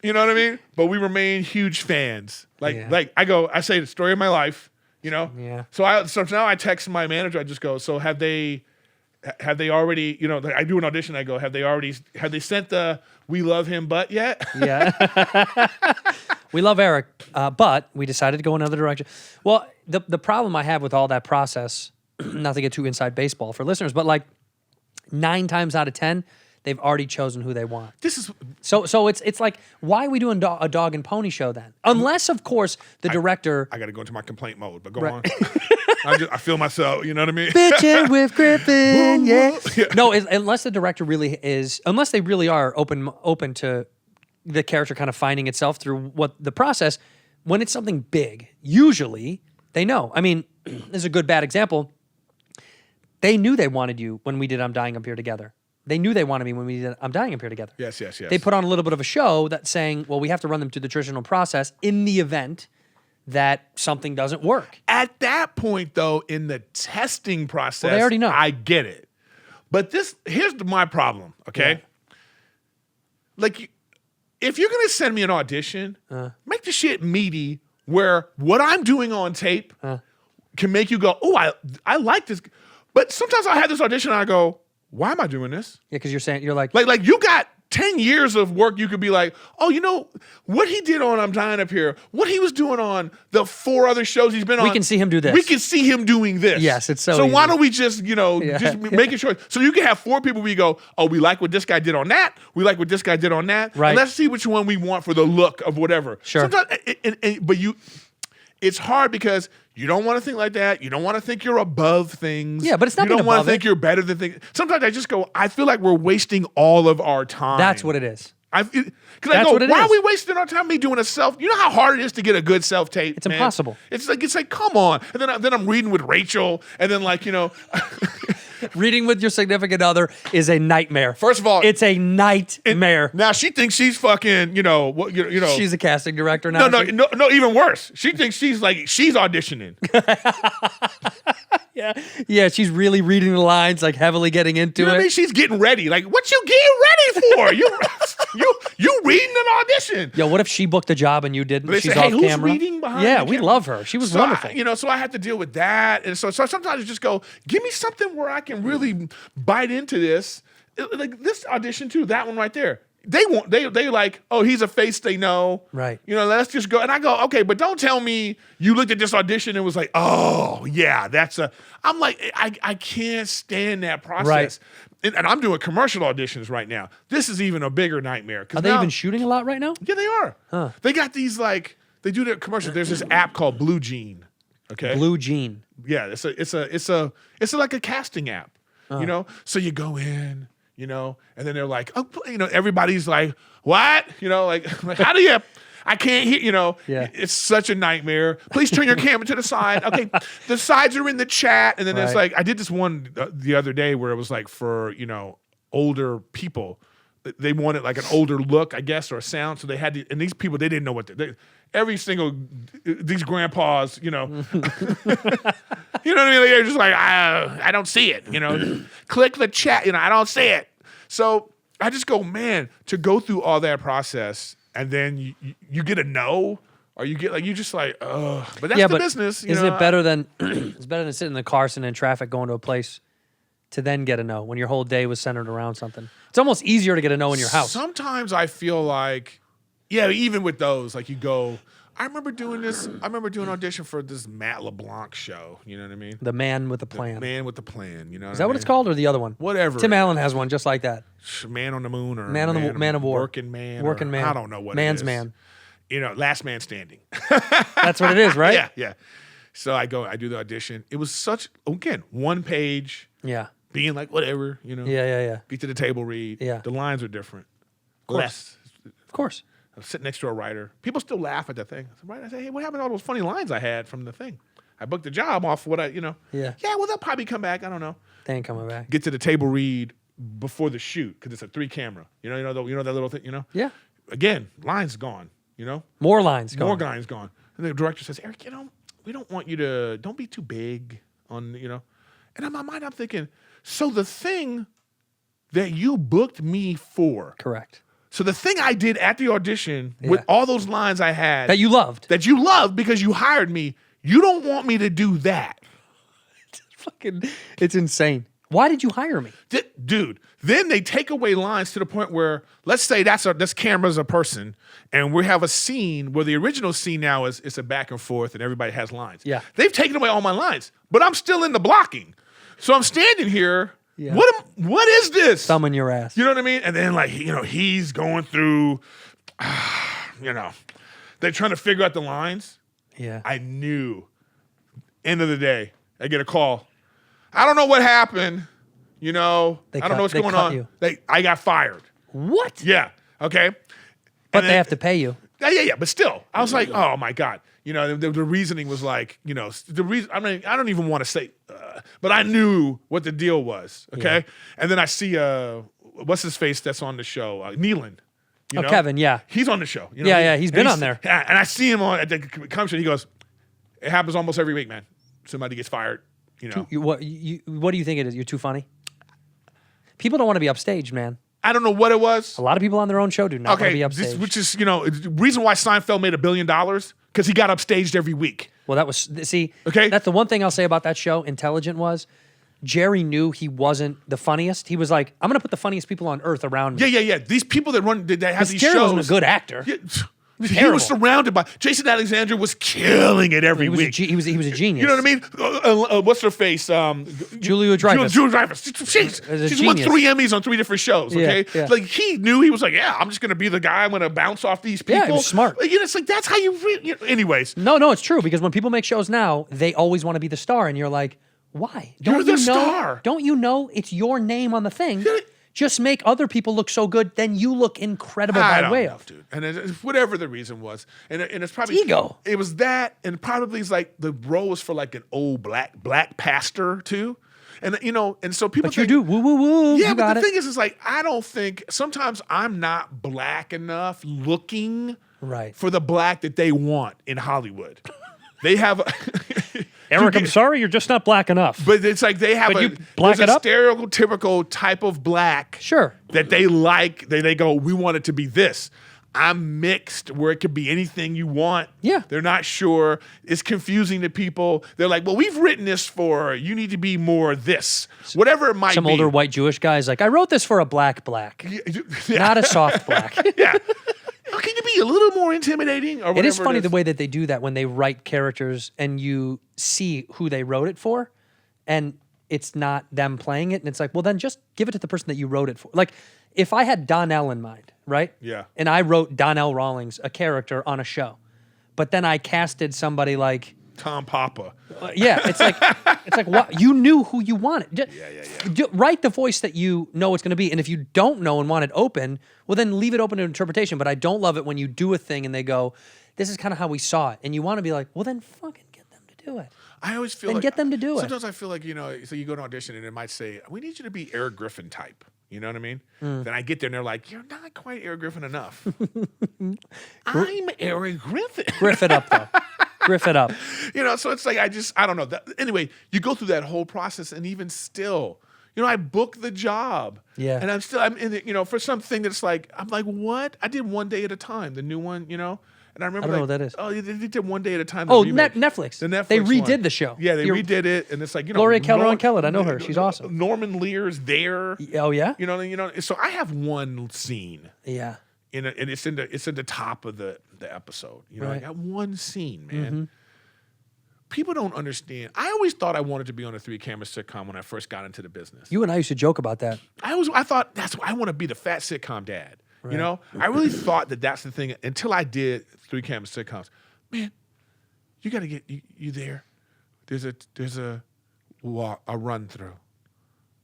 you know what I mean. But we remain huge fans. Yeah. Like I say the story of my life. You know. Yeah. So now I text my manager. I just go. So have they already? You know, like I do an audition. I go. Have they sent the "We love him" but yet? Yeah. We love Erik, but we decided to go another direction. Well, the problem I have with all that process, not to get too inside baseball for listeners, but like 9 times out of 10, they've already chosen who they want. This is So it's like, why are we doing a dog and pony show then? Unless, of course, the director... I got to go into my complaint mode, but go Right. on. I feel myself, you know what I mean? Bitchin' with Griffin, yeah. Yeah. No, unless the director really is... Unless they really are open to the character kind of finding itself through what the process, when it's something big, usually they know. I mean, this is a good, bad example. They knew they wanted you when we did I'm Dying Up Here Together. They knew they wanted me when we did I'm Dying Up Here Together. Yes. They put on a little bit of a show that's saying, well, we have to run them through the traditional process in the event that something doesn't work. At that point, though, in the testing process, Well, they already know. I get it. But here's my problem, okay? Yeah. Like, if you're going to send me an audition, make the shit meaty where what I'm doing on tape can make you go, oh, I like this. But sometimes I have this audition and I go, why am I doing this? Yeah, because you're like Like you got 10 years of work, you could be like, oh, you know, what he did on I'm Dying Up Here, what he was doing on the 4 other shows he's been on. We can see him do this. We can see him doing this. Yes, it's so So why easy. don't we just, just making sure. So you can have 4 people where you go, oh, we like what this guy did on that. We like what this guy did on that. Right. And let's see which one we want for the look of whatever. Sure. Sometimes, but it's hard because you don't want to think like that. You don't want to think you're above things. Yeah, but it's not You being don't want above to think it. you're better than things. Sometimes I just go, I feel like we're wasting all of our time. that's what it is. Because I That's go, what it why is. are we wasting our time me doing a self? You know how hard it is to get a good self tape. It's impossible. It's like come on. And then I'm reading with Rachel, and then Reading with your significant other is a nightmare. First of all, it's a nightmare. now she thinks she's fucking what She's a casting director now. no, even worse. She thinks she's auditioning. Yeah, she's really reading the lines, like heavily getting into You know it. what I mean? She's getting ready. Like, what you getting ready for? You reading an audition. Yo, what if she booked a job and you didn't? They She's say, off hey, who's camera. reading behind Yeah, the we camera? love her. She was wonderful. So I have to deal with that. And so sometimes I just go, give me something where I can really bite into this. Like this audition too, that one right there. They like, oh, he's a face they know. Right. Let's just go. And I go, okay, but don't tell me you looked at this audition and was like, oh, yeah, I'm like, I can't stand that process. Right. And I'm doing commercial auditions right now. This is even a bigger nightmare. Are they even shooting a lot right now? Yeah, they are. Huh. They got these they do their commercials. There's this app called Blue Jean. Okay. Blue Jean. Yeah, it's like a casting app. So you go in, and then they're like, oh, everybody's like, what? Like how do you? I can't hear, Yeah. It's such a nightmare. Please turn your camera to the side. Okay, the sides are in the chat. And then it's Right. like, I did this one the other day where it was like for, older people. They wanted like an older look, I guess, or a sound. So they had and these people, they didn't know what every single, these grandpas, you know what I mean? They're just like, I don't see it, click the chat, I don't see it. So I just go, man, to go through all that process and then you get a no, or you get you just like, ugh. But that's the business. Isn't it better than it's better than sitting in the car, sitting in traffic, going to a place to then get a no when your whole day was centered around something? It's almost easier to get a no in your house. Sometimes I feel like, yeah, even with those, like you go, I remember doing an audition for this Matt LeBlanc show. You know what I mean? The Man with the Plan. Man with the Plan. You know? Is that what it's called, or the other one? Whatever. Tim Allen has one just like that. Man on the Moon or Man of War. Working Man. Working Man. I don't know what Man's it is. Man. last man standing. That's what it is, right? Yeah, yeah. So I do the audition. It was again, one page, Yeah. being like, whatever, Yeah. get to the table, read. Yeah. The lines are different. course. Less. Of course. I'm sitting next to a writer. People still laugh at the thing. I say, hey, what happened to all those funny lines I had from the thing? I booked the job off what Yeah. Yeah, well, they'll probably come back. I don't know. They ain't coming back. Get to the table read before the shoot because it's a 3 camera. You know that little thing. Yeah. Again, lines gone. More lines going. More lines gone. And the director says, Eric, we don't want you to. Don't be too big on. And in my mind, I'm thinking, so the thing that you booked me for. Correct. So the thing I did at the audition with all those lines I had That you loved. that you loved because you hired me, you don't want me to do that. It's insane. Why did you hire me? Dude, then they take away lines to the point where, let's say this camera's a person, and we have a scene where the original scene now is it's a back and forth and everybody has lines. Yeah. They've taken away all my lines, but I'm still in the blocking. So I'm standing here. Yeah. What is this? Thumb in your ass. You know what I mean? And then he's going through, they're trying to figure out the lines. Yeah. I knew. End of the day, I get a call. I don't know what happened. I don't know what's going on. You. I got fired. What? Yeah. Okay. But they have to pay you. Yeah. But still, I was like, oh my God. The reasoning was like, the reason. I mean, I don't even want to say, but I knew what the deal was. Okay. Yeah. And then I see, what's his face that's on the show, Nealon. Kevin. Yeah. He's on the show. He's been on there. Yeah, and I see him at the convention. He goes, it happens almost every week, man. Somebody gets fired. What do you think it is? You're too funny? People don't want to be upstaged, man. I don't know what it was. A lot of people on their own show do not want to be upstaged. Which is, the reason why Seinfeld made $1 billion, because he got upstaged every week. Well, that was, okay. That's the one thing I'll say about that show, Intelligent, was Jerry knew he wasn't the funniest. He was like, I'm going to put the funniest people on earth around me. Yeah. These people that have these Jerry shows. wasn't a good actor. Yeah, he was surrounded by Jason Alexander was killing it every week. He was a genius. You know what I mean? What's her face? Julia Dreyfus. Julia Dreyfus. She's won 3 Emmys on 3 different shows. Okay, yeah. Like he knew he was like, yeah, I'm just gonna be the guy. I'm gonna bounce off these people. Yeah, he was smart. It's like that's how you. Anyways, no, it's true because when people make shows now, they always want to be the star, and you're like, why? You're the star. Don't you know it's your name on the thing? Just make other people look so good, then you look incredible by way of. Dude. And whatever the reason was, and it's probably ego. It was that, and probably it's like the role was for like an old black pastor too, and and so people. But you do woo. Yeah, you but the thing is like I don't think sometimes I'm not black enough looking for the black that they want in Hollywood. They have. Eric, I'm sorry, you're just not black enough. But it's like they have a stereotypical type of black that they like. They go, we want it to be this. I'm mixed where it could be anything you want. Yeah. They're not sure. It's confusing to people. They're like, well, we've written this for, you need to be more this. Whatever it might be. Some older white Jewish guy's like, I wrote this for a black. Yeah. Not a soft black. Yeah. Can you be a little more intimidating? Or it is funny the way that they do that when they write characters and you see who they wrote it for and it's not them playing it. And it's like, well, then just give it to the person that you wrote it for. Like, if I had Donnell in mind, right? Yeah. And I wrote Donnell Rawlings, a character on a show, but then I casted somebody like Tom Papa. It's like what you knew who you wanted. Write the voice that you know it's going to be, and if you don't know and want it open, well, then leave it open to interpretation. But I don't love it when you do a thing and they go, "This is kind of how we saw it," and you want to be like, "Well, then fucking get them to do it." I always feel like get them to do it. Sometimes I feel like so you go to audition and it might say, "We need you to be Erik Griffin type." You know what I mean? Then I get there and they're like, "You're not quite Erik Griffin enough." I'm Erik Griffin. Griff it up though. Griff it up. So it's like I don't know. Anyway, you go through that whole process, and even still, I book the job. Yeah. And I'm in it, for something that's like, I'm like, what? I did One Day at a Time, the new one, and I remember I don't know what that is. Oh, they did One Day at a Time. Oh, Netflix. The Netflix They redid one. the show. Yeah, they redid it, and it's like, Gloria Kellerman-Kellett. I know her. She's awesome. Norman Lear's there. Oh yeah. So I have one scene. Yeah. And it's in the top of the episode. I got one scene, man. Mm-hmm. People don't understand. I always thought I wanted to be on a 3-camera sitcom when I first got into the business. You and I used to joke about that. I thought I want to be the fat sitcom dad. You know, I really thought that that's the thing until I did 3 camera sitcoms. Man, you got to get you there. There's a run through,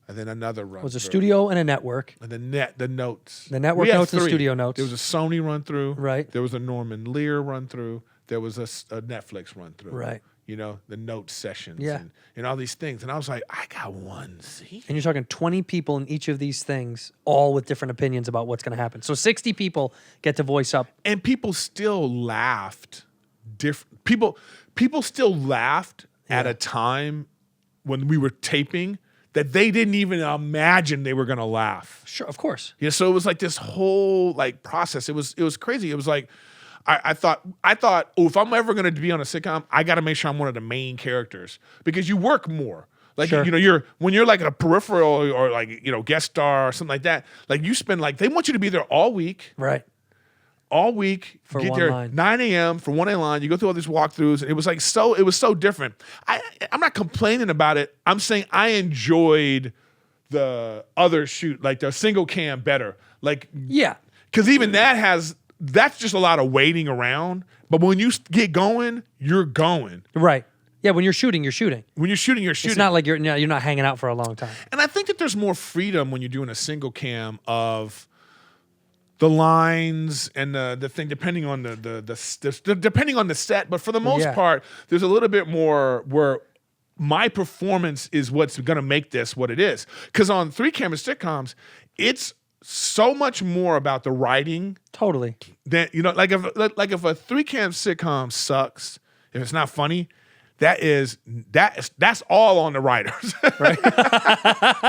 and then another run. It was a studio and a network. And the notes. The network notes and studio notes. There was a Sony run through. Right. There was a Norman Lear run through. There was a Netflix run through. Right. You know, the note sessions. Yeah. And all these things. And I was like, I got one scene. And you're talking 20 people in each of these things, all with different opinions about what's going to happen. So 60 people get to voice up. And people still laughed. People still laughed at a time when we were taping that they didn't even imagine they were going to laugh. Sure, of course. Yeah, so it was like this whole like process. It was crazy. It was like I thought, oh, if I'm ever going to be on a sitcom, I got to make sure I'm one of the main characters because you work more. Like Sure. you know, when you're like a peripheral or like guest star or something like that. Like you spend they want you to be there all week. Right. All week, For get one there line. 9 a.m. for 1 line. You go through all these walkthroughs, and it was so different. I'm not complaining about it. I'm saying I enjoyed the other shoot, like the single cam better. Like, Yeah. because even that's just a lot of waiting around. But when you get going, you're going. Right. Yeah, when you're shooting, you're shooting. When you're shooting, you're shooting. It's not like you're not hanging out for a long time. And I think that there's more freedom when you're doing a single cam of the lines and the thing, depending on depending on the set. But for the most part, there's a little bit more where my performance is what's going to make this what it is. Because on 3 camera sitcoms, it's so much more about the writing. Totally. Than like if a 3 cam sitcom sucks, if it's not funny. That's all on the writers, right?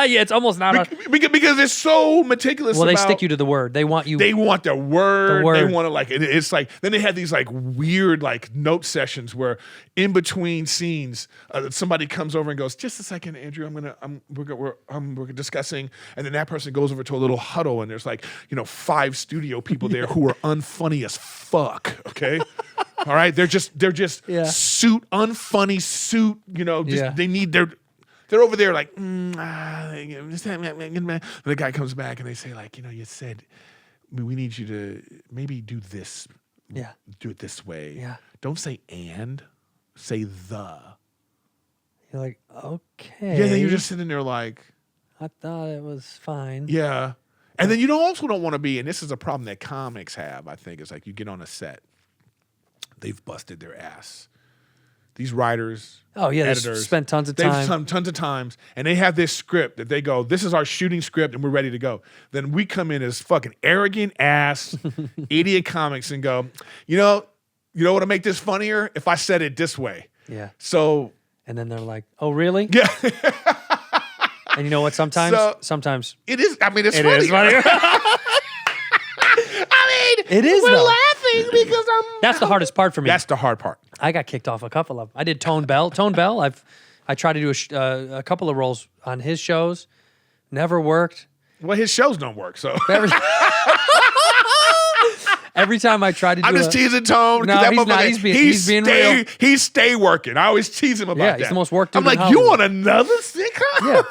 Yeah, it's almost not. Because it's so meticulous. Well, they stick you to the word. They want you. They want the word. The word. They want to it's like then they have these like weird like note sessions where in between scenes somebody comes over and goes, "Just a second, Andrew. We're discussing," and then that person goes over to a little huddle and there's like 5 studio people there who are unfunny as fuck. Okay. All right, they're just unfunny suit. They need they're over there like. The guy comes back and they say like, you said we need you to maybe do this. Yeah. Do it this way. Yeah. Don't say and, say the. You're like, okay. Yeah, then you're just sitting there like. I thought it was fine. Yeah, and then you also don't want to be, and this is a problem that comics have. I think it's like you get on a set. They've busted their ass. These writers, editors, they've spent tons of time. Tons of times, and they have this script that they go, "This is our shooting script, and we're ready to go." Then we come in as fucking arrogant ass idiot comics and go, you know what'll make this funnier if I said it this way. Yeah. So, and then they're like, "Oh, really?" yeah. And you know what? Sometimes it is. I mean, it's it funnier. is funnier. It is. We're though. laughing because That's the hardest part for me. That's the hard part. I got kicked off a couple of them. I did Tone Bell. I tried to do a couple of roles on his shows. Never worked. Well, his shows don't work, so. Every time I tried to do I'm just teasing Tone. No, he's not. He's being real. He stay working. I always tease him about that. He's the most worked dude I'm like, in you Hollywood. want another sitcom? Yeah.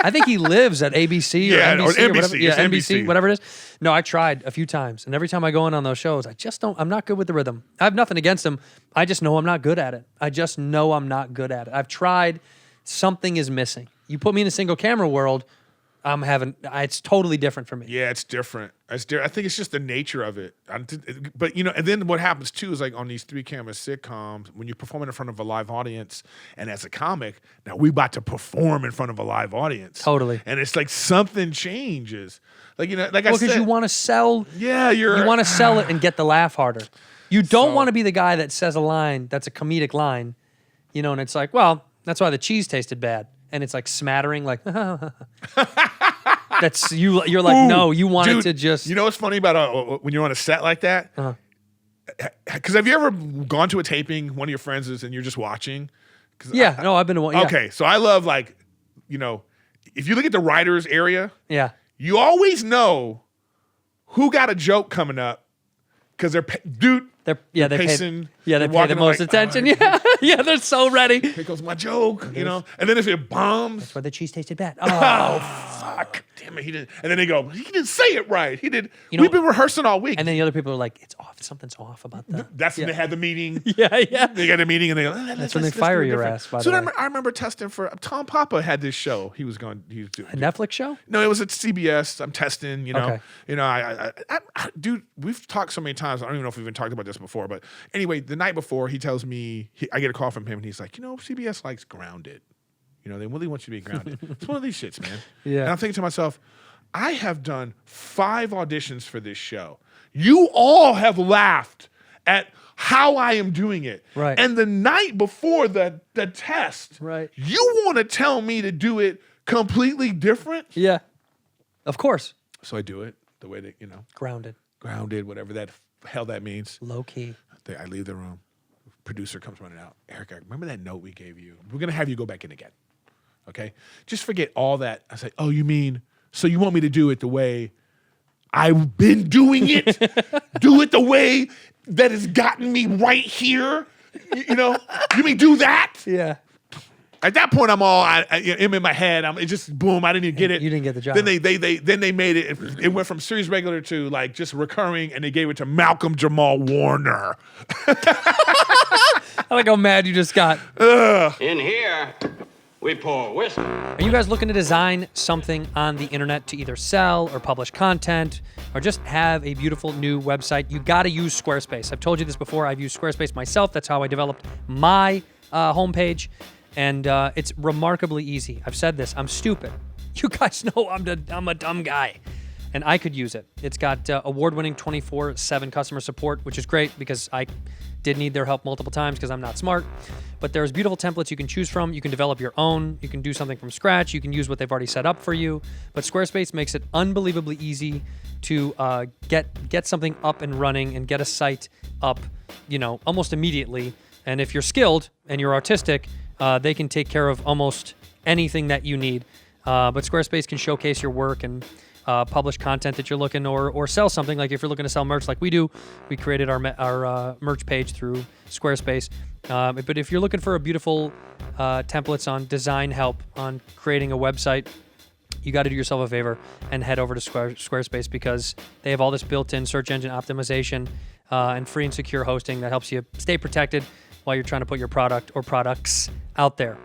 I think he lives at ABC or Yeah, NBC or or whatever. NBC. Yeah, It's NBC, NBC. whatever it is. No, I tried a few times. And every time I go in on those shows, I'm not good with the rhythm. I have nothing against them. I just know I'm not good at it. I've tried. Something is missing. You put me in a single camera world, it's totally different for me. Yeah, it's different. I think it's just the nature of it. But and then what happens too is like on these 3 camera sitcoms, when you're performing in front of a live audience, and as a comic, now we about to perform in front of a live audience. Totally. And it's like something changes. Like I said, Because you want to sell. Yeah, You want to sell it and get the laugh harder. You don't want to be the guy that says a line that's a comedic line, and it's like, well, that's why the cheese tasted bad, and it's like smattering, like. That's you. You're like, no, you wanted dude, to just. You know what's funny about when you're on a set like that? Because have you ever gone to a taping? One of your friends is, and you're just watching. Yeah, no, I've been to one. Yeah. Okay, so I love if you look at the writers area, Yeah. you always know who got a joke coming up because They pacing, pay they're the walking most like, attention. all right, Yeah, they're so ready. Here goes my joke, you know. And then if it bombs, That's why the cheese tasted bad. Oh, fuck. damn it, he didn't. And then they go, he didn't say it right. He did. You know- We've been rehearsing all week. And then the other people are like, it's off. Something's off about that. That's when they had the meeting. Yeah. They got a meeting and they go, That's when they fire your ass, by So the then way. I remember testing for Tom Papa had this show. He was doing A Netflix show? No, it was at CBS. I'm testing, you know. Okay. You know, I dude, we've talked so many times. I don't even know if we've even talked about this before. But anyway, the night before, he tells me, I get a call from him, and he's like, you know, CBS likes grounded. You know, they really want you to be grounded. It's one of these shits, man. Yeah. And I'm thinking to myself, I have done 5 auditions for this show. You all have laughed at how I am doing it. Right. And the night before the test, Right. you want to tell me to do it completely different? Yeah. Of course. So I do it the way that, you know, Grounded. grounded, whatever that hell that means. Low key. I leave the room. Producer comes running out. Eric, remember that note we gave you? We're going to have you go back in again. Okay? Just forget all that. I say, oh, you mean, so you want me to do it the way I've been doing it? Do it the way that has gotten me right here? You know? You mean do that? Yeah. At that point, I'm all I'm in my head. It just boom. I didn't even get it. You didn't get the job. Then they made it. It went from series regular to like just recurring, and they gave it to Malcolm Jamal Warner. I like how mad you just got. In here, we pour whiskey. Are you guys looking to design something on the internet to either sell or publish content or just have a beautiful new website? You got to use Squarespace. I've told you this before. I've used Squarespace myself. That's how I developed my homepage. And it's remarkably easy. I've said this. I'm stupid. You guys know I'm a dumb guy. And I could use it. It's got award-winning 24/7 customer support, which is great because I did need their help multiple times because I'm not smart. But there's beautiful templates you can choose from. You can develop your own. You can do something from scratch. You can use what they've already set up for you. But Squarespace makes it unbelievably easy to get something up and running and get a site up, you know, almost immediately. And if you're skilled and you're artistic, they can take care of almost anything that you need. But Squarespace can showcase your work and publish content that you're looking or sell something. Like if you're looking to sell merch like we do, we created our merch page through Squarespace. But if you're looking for a beautiful templates on design help on creating a website, you got to do yourself a favor and head over to Squarespace because they have all this built-in search engine optimization and free and secure hosting that helps you stay protected while you're trying to put your product or products out there.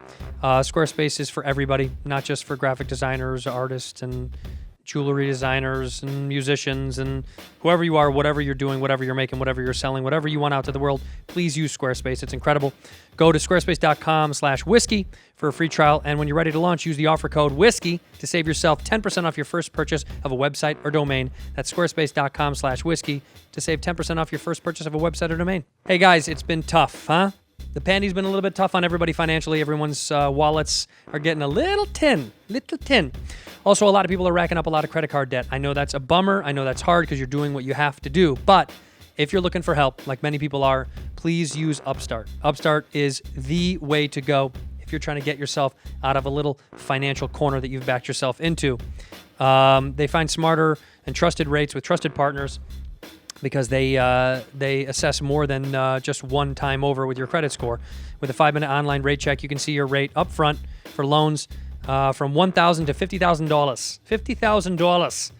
Squarespace is for everybody, not just for graphic designers, artists, and jewelry designers and musicians and whoever you are, whatever you're doing, whatever you're making, whatever you're selling, whatever you want out to the world, please use Squarespace. It's incredible. Go to squarespace.com/whiskey for a free trial. And when you're ready to launch, use the offer code whiskey to save yourself 10% off your first purchase of a website or domain. That's squarespace.com/whiskey to save 10% off your first purchase of a website or domain. Hey guys, it's been tough, huh? The pandy's been a little bit tough on everybody financially. Everyone's wallets are getting a little tin. Also, a lot of people are racking up a lot of credit card debt. I know that's a bummer. I know that's hard because you're doing what you have to do. But if you're looking for help, like many people are, please use UPSTART. UPSTART is the way to go if you're trying to get yourself out of a little financial corner that you've backed yourself into. They find smarter and trusted rates with trusted partners because they assess more than just one time over with your credit score. With a 5-minute online rate check, you can see your rate up front for loans from $1,000 to $50,000. $50,000.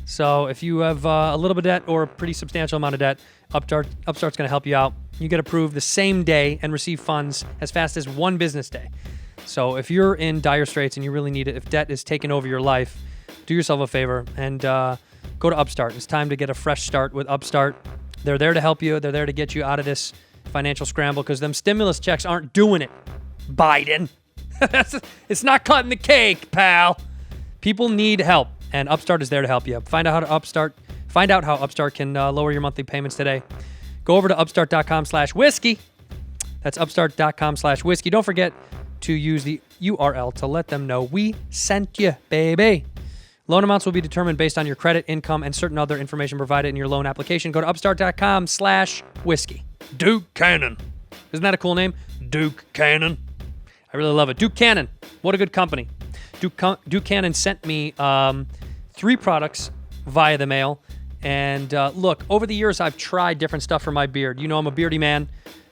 So if you have a little bit of debt or a pretty substantial amount of debt, UPSTART's going to help you out. You get approved the same day and receive funds as fast as one business day. So if you're in dire straits and you really need it, if debt is taking over your life, do yourself a favor and go to UPSTART. It's time to get a fresh start with UPSTART. They're there to help you. They're there to get you out of this financial scramble because them stimulus checks aren't doing it, Biden. It's not cutting the cake, pal. People need help, and UPSTART is there to help you. Find out how UPSTART can lower your monthly payments today. Go over to upstart.com/whiskey. That's upstart.com/whiskey. Don't forget to use the URL to let them know we sent you, baby. Loan amounts will be determined based on your credit, income, and certain other information provided in your loan application. Go to upstart.com/whiskey. Duke Cannon. Isn't that a cool name? Duke Cannon. I really love it. Duke Cannon. What a good company. Duke Cannon sent me 3 products via the mail. And look, over the years, I've tried different stuff for my beard. You know, I'm a beardy man,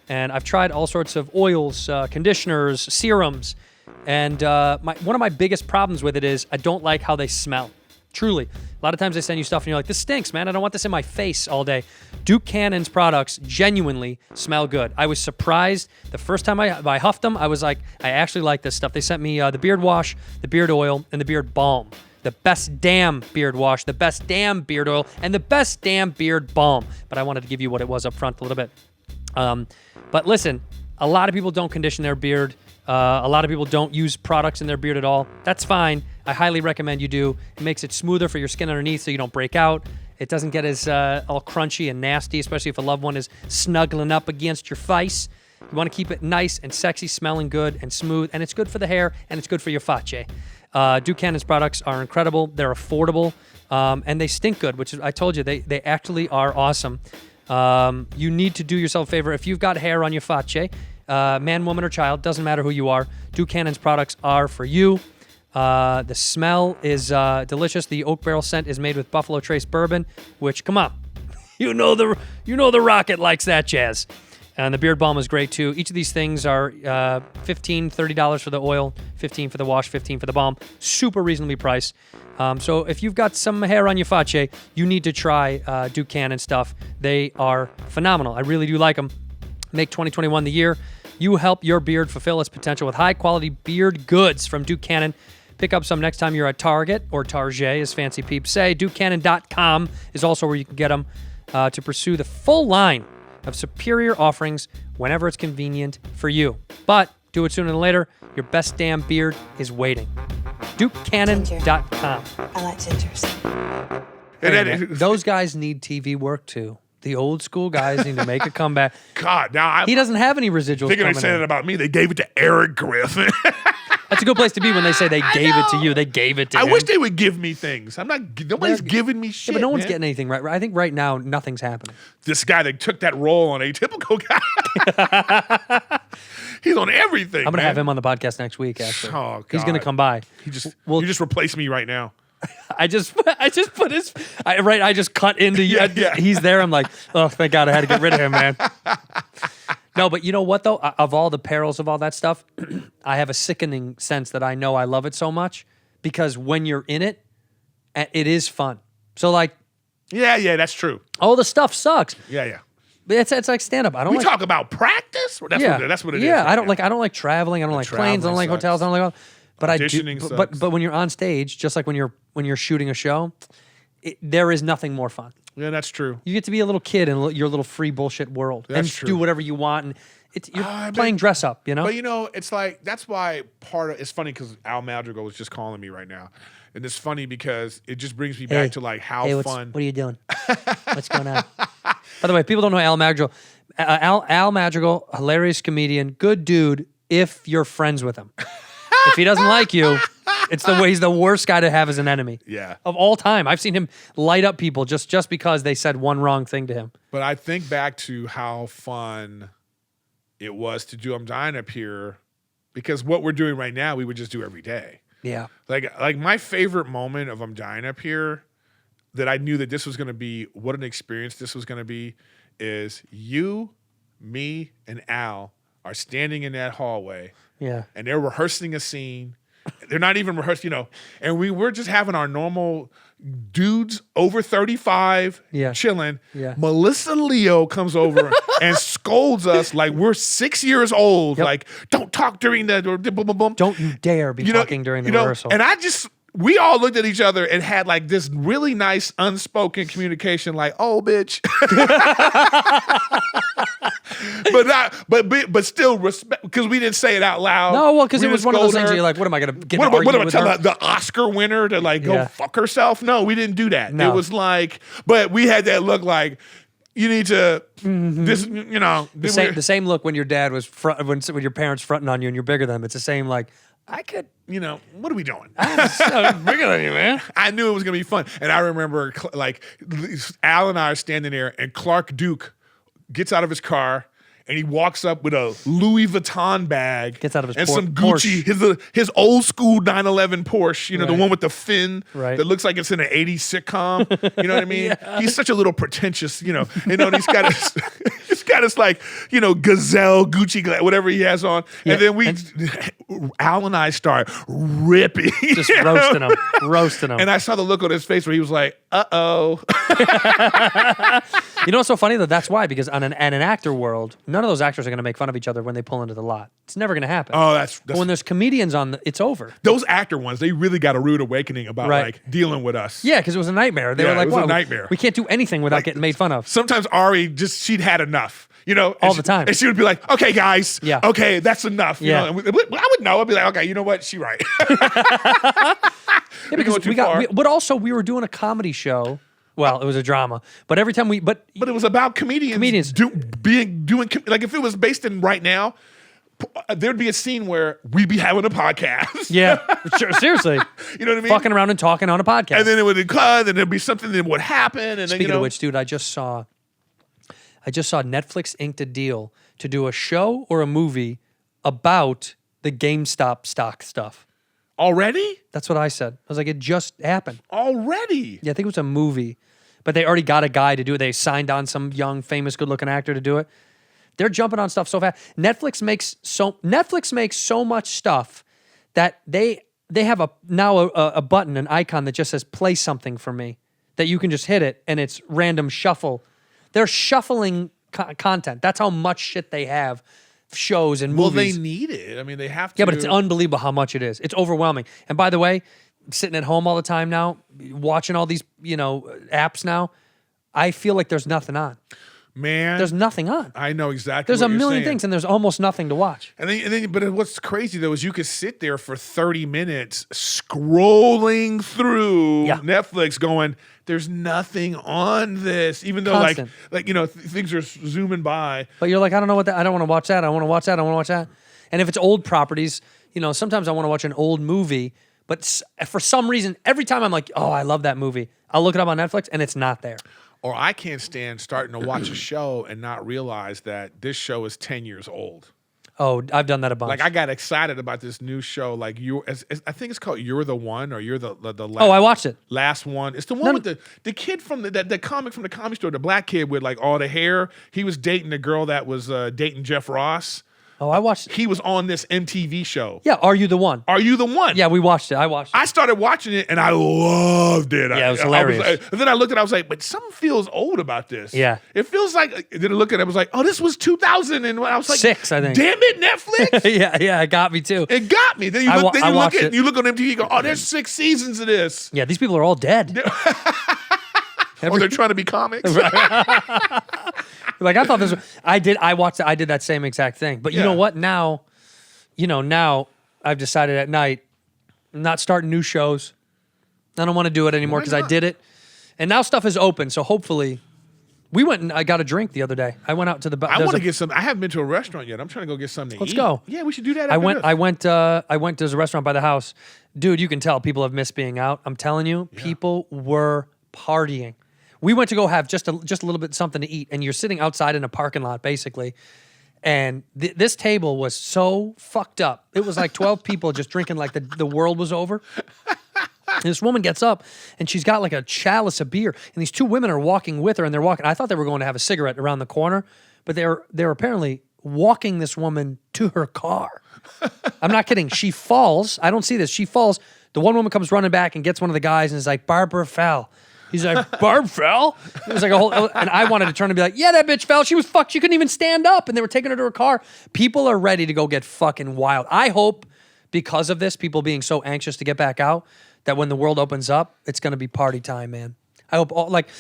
and I've tried all sorts of oils, conditioners, serums. And one of my biggest problems with it is I don't like how they smell. Truly. A lot of times they send you stuff and you're like, this stinks, man. I don't want this in my face all day. Duke Cannon's products genuinely smell good. I was surprised. The first time I huffed them, I was like, I actually like this stuff. They sent me the beard wash, the beard oil, and the beard balm. The best damn beard wash, the best damn beard oil, and the best damn beard balm. But I wanted to give you what it was up front a little bit. But listen, a lot of people don't condition their beard. A lot of people don't use products in their beard at all. That's fine. I highly recommend you do. It makes it smoother for your skin underneath so you don't break out. It doesn't get as all crunchy and nasty, especially if a loved one is snuggling up against your face. You want to keep it nice and sexy, smelling good and smooth, and it's good for the hair, and it's good for your face. Duke Cannon's products are incredible. They're affordable, and they stink good, which is, I told you, they actually are awesome. You need to do yourself a favor. If you've got hair on your face, man, woman, or child, doesn't matter who you are, Duke Cannon's products are for you. The smell is delicious. The oak barrel scent is made with Buffalo Trace bourbon, which, come on, you know the Rocket likes that jazz. And the beard balm is great too. Each of these things are $15, $30 for the oil, $15 for the wash, $15 for the balm. Super reasonably priced. So if you've got some hair on your face, you need to try Duke Cannon stuff. They are phenomenal. I really do like them. Make 2021 the year you help your beard fulfill its potential with high-quality beard goods from Duke Cannon. Pick up some next time you're at Target, or Target, as fancy peeps say. DukeCannon.com is also where you can get them to pursue the full line of superior offerings whenever it's convenient for you. But do it sooner than later. Your best damn beard is waiting. DukeCannon.com. I like gingers. Hey, those guys need TV work too. The old school guys need to make a comeback. God, now he doesn't have any residuals. Thinking they said it about me. They gave it to Erik Griffin. That's a good place to be when they say they gave it to you. They gave it to him. I wish they would give me things. Nobody's giving me shit. Yeah, but no one's man. getting anything right. I think right now nothing's happening. This guy that took that role on Atypical Guy. He's on everything. I'm gonna have him on the podcast next week. Actually, oh, God. He's gonna come by. You just replaced me right now. I just put his I just cut into you. Yeah. He's there. I'm like, oh, thank God I had to get rid of him, man. No, but you know what though? Of all the perils of all that stuff, I have a sickening sense that I know I love it so much because when you're in it, it is fun. So like, yeah, that's true. all the stuff sucks. Yeah. It's like stand up. I don't We like talk about practice. That's what it is. Yeah, right I don't now. like traveling. I don't like planes. I don't traveling like sucks. hotels. I don't like all. But I do. Auditioning But sucks. when you're on stage, just like when you're shooting a show, there is nothing more fun. Yeah, that's true. You get to be a little kid in your little free bullshit world and That's true. do whatever you want. And you're playing dress up, you know? But it's like that's why it's funny because Al Madrigal was just calling me right now. And it's funny because it just brings me back to like how fun. What are you doing? What's going on? By the way, people don't know Al Madrigal. Al Madrigal, hilarious comedian, good dude if you're friends with him. If he doesn't like you, he's the worst guy to have as an enemy. Yeah. Of all time. I've seen him light up people just because they said one wrong thing to him. But I think back to how fun it was to do I'm Dying Up Here because what we're doing right now, we would just do every day. Yeah. Like my favorite moment of I'm Dying Up Here that I knew that this was going to be, what an experience this was going to be, is you, me, and Al are standing in that hallway. Yeah. And they're rehearsing a scene. They're not even rehearsing, and we're just having our normal dudes over 35 chilling. Yeah. Melissa Leo comes over and scolds us like we're 6 years old. Yep. Like, don't talk during the boom, boom, boom. Don't you dare be talking during the rehearsal. And we all looked at each other and had like this really nice unspoken communication, like, "Oh, bitch," but still respect because we didn't say it out loud. No, well, because We it was didn't one of those scold things her. where you're like, what am I going to get What an argument am I with telling her? the Oscar winner to like go Yeah. fuck herself? No, we didn't do that. No. It was like, but we had that look like you need to this, The same look when your dad was when your parents fronting on you and you're bigger than them. It's the same like, I could. what are we doing? I'm bigger than you, man. I knew it was gonna be fun, and I remember like Al and I are standing there, and Clark Duke gets out of his car and he walks up with a Louis Vuitton bag, Gets out of his and some Porsche. Gucci, his old school 911 Porsche, you know, the Right. one with the fin Right. that looks like it's in an 80s sitcom. You know what I mean? He's such a little pretentious, you know, and he's got his, he's got his like, you know, gazelle Gucci, whatever he has on, Yeah, and then Al and I start ripping, Just you know? roasting him. And I saw the look on his face where he was like, "Uh-oh." You know what's so funny though? That's why, because in an actor world, none of those actors are going to make fun of each other when they pull into the lot. It's never going to happen. Oh, that's But when there's comedians on, it's over. those actor ones. They really got a rude awakening about Right. like dealing with us. Yeah, because it was a nightmare. They Yeah, were like, it was a "Wow, nightmare." We can't do anything without getting made fun of." Sometimes Ari she'd had enough, you know, and All the time. and she would be like, "Okay, guys, Yeah. okay, that's enough." You Yeah. know, and I would know. I'd be like, "Okay, you know what? She right." Yeah, because going too far. but also we were doing a comedy show. Well, it was a drama, but every time but But it was about comedians doing like if it was based in right now, there'd be a scene where we'd be having a podcast. yeah, sure, seriously, You know what I mean? fucking around and talking on a podcast. And then it would cut, and there'd be something that would happen. And then, Speaking you know, of which, dude, I just saw Netflix inked a deal to do a show or a movie about the GameStop stock stuff. already? That's what I said. I was like, it just happened. Already? Yeah, I think it was a movie, but they already got a guy to do it. They signed on some young, famous, good-looking actor to do it. They're jumping on stuff so fast. Netflix makes so much stuff that they have a button, an icon that just says play something for me, that you can just hit it and it's random shuffle. They're shuffling content. That's how much shit they have, shows and Well, movies. they need it. I mean, they have to. Yeah, but it's unbelievable how much it is. It's overwhelming. And by the way, sitting at home all the time now, watching all these, apps now, I feel like there's nothing on. Man, There's nothing on. I know exactly. There's what a you're million saying. things, and there's almost nothing to watch. But what's crazy though is you could sit there for 30 minutes scrolling through Yeah. Netflix, going, "There's nothing on this," even though Constant. things are zooming by. But you're like, I don't know what that. I don't want to watch that. I want to watch that. I want to watch that. And if it's old properties, sometimes I want to watch an old movie. But for some reason, every time I'm like, oh, I love that movie, I'll look it up on Netflix, and it's not there. Or I can't stand starting to watch a show and not realize that this show is 10 years old. Oh, I've done that a bunch. Like I got excited about this new show. Like I think it's called "You're the One" or "You're the last." Oh, I watched it. Last one. It's the one with the kid from the comic from the comic store, the black kid with like all the hair. He was dating the girl that was dating Jeff Ross. Oh, I watched it. He was on this MTV show. Yeah, Are You the One? Are You the One? Yeah, we watched it. I watched it. I started watching it and I loved it. Yeah, it was hilarious. And then I looked at it, I was like, but something feels old about this. Yeah. It feels like, then I looked at it, I was like, oh, this was 2000. And I was like, 6, I think. Damn it, Netflix. yeah, it got me too. It got me. Then you I look, watched it. you look on MTV, you go, oh, there's 6 seasons of this. Yeah, these people are all dead. Or they're trying to be comics. Like I thought this was, I watched it. I did that same exact thing. But you Yeah. know what? Now I've decided at night, I'm not starting new shows. I don't want to do it anymore Why because I not? did it. And now stuff is open. So hopefully, we went and I got a drink the other day. I went out to the. I want to get some. I haven't been to a restaurant yet. I'm trying to go get something to Let's eat. go. Yeah, we should do that. I after went. this. I went. There's a restaurant by the house, dude. You can tell people have missed being out. I'm telling you, people were partying. We went to go have just a little bit something to eat, and you're sitting outside in a parking lot, basically. And this table was so fucked up. It was like 12 people just drinking like the world was over. And this woman gets up, and she's got like a chalice of beer, and these 2 women are walking with her, and they're walking. I thought they were going to have a cigarette around the corner, but they're apparently walking this woman to her car. I'm not kidding. She falls. I don't see this. She falls. The one woman comes running back and gets one of the guys and is like, Barbara fell. He's like, Barb fell? It was like a whole, and I wanted to turn and be like, yeah, that bitch fell. She was fucked. She couldn't even stand up. And they were taking her to her car. People are ready to go get fucking wild. I hope because of this, people being so anxious to get back out, that when the world opens up, it's going to be party time, man. I hope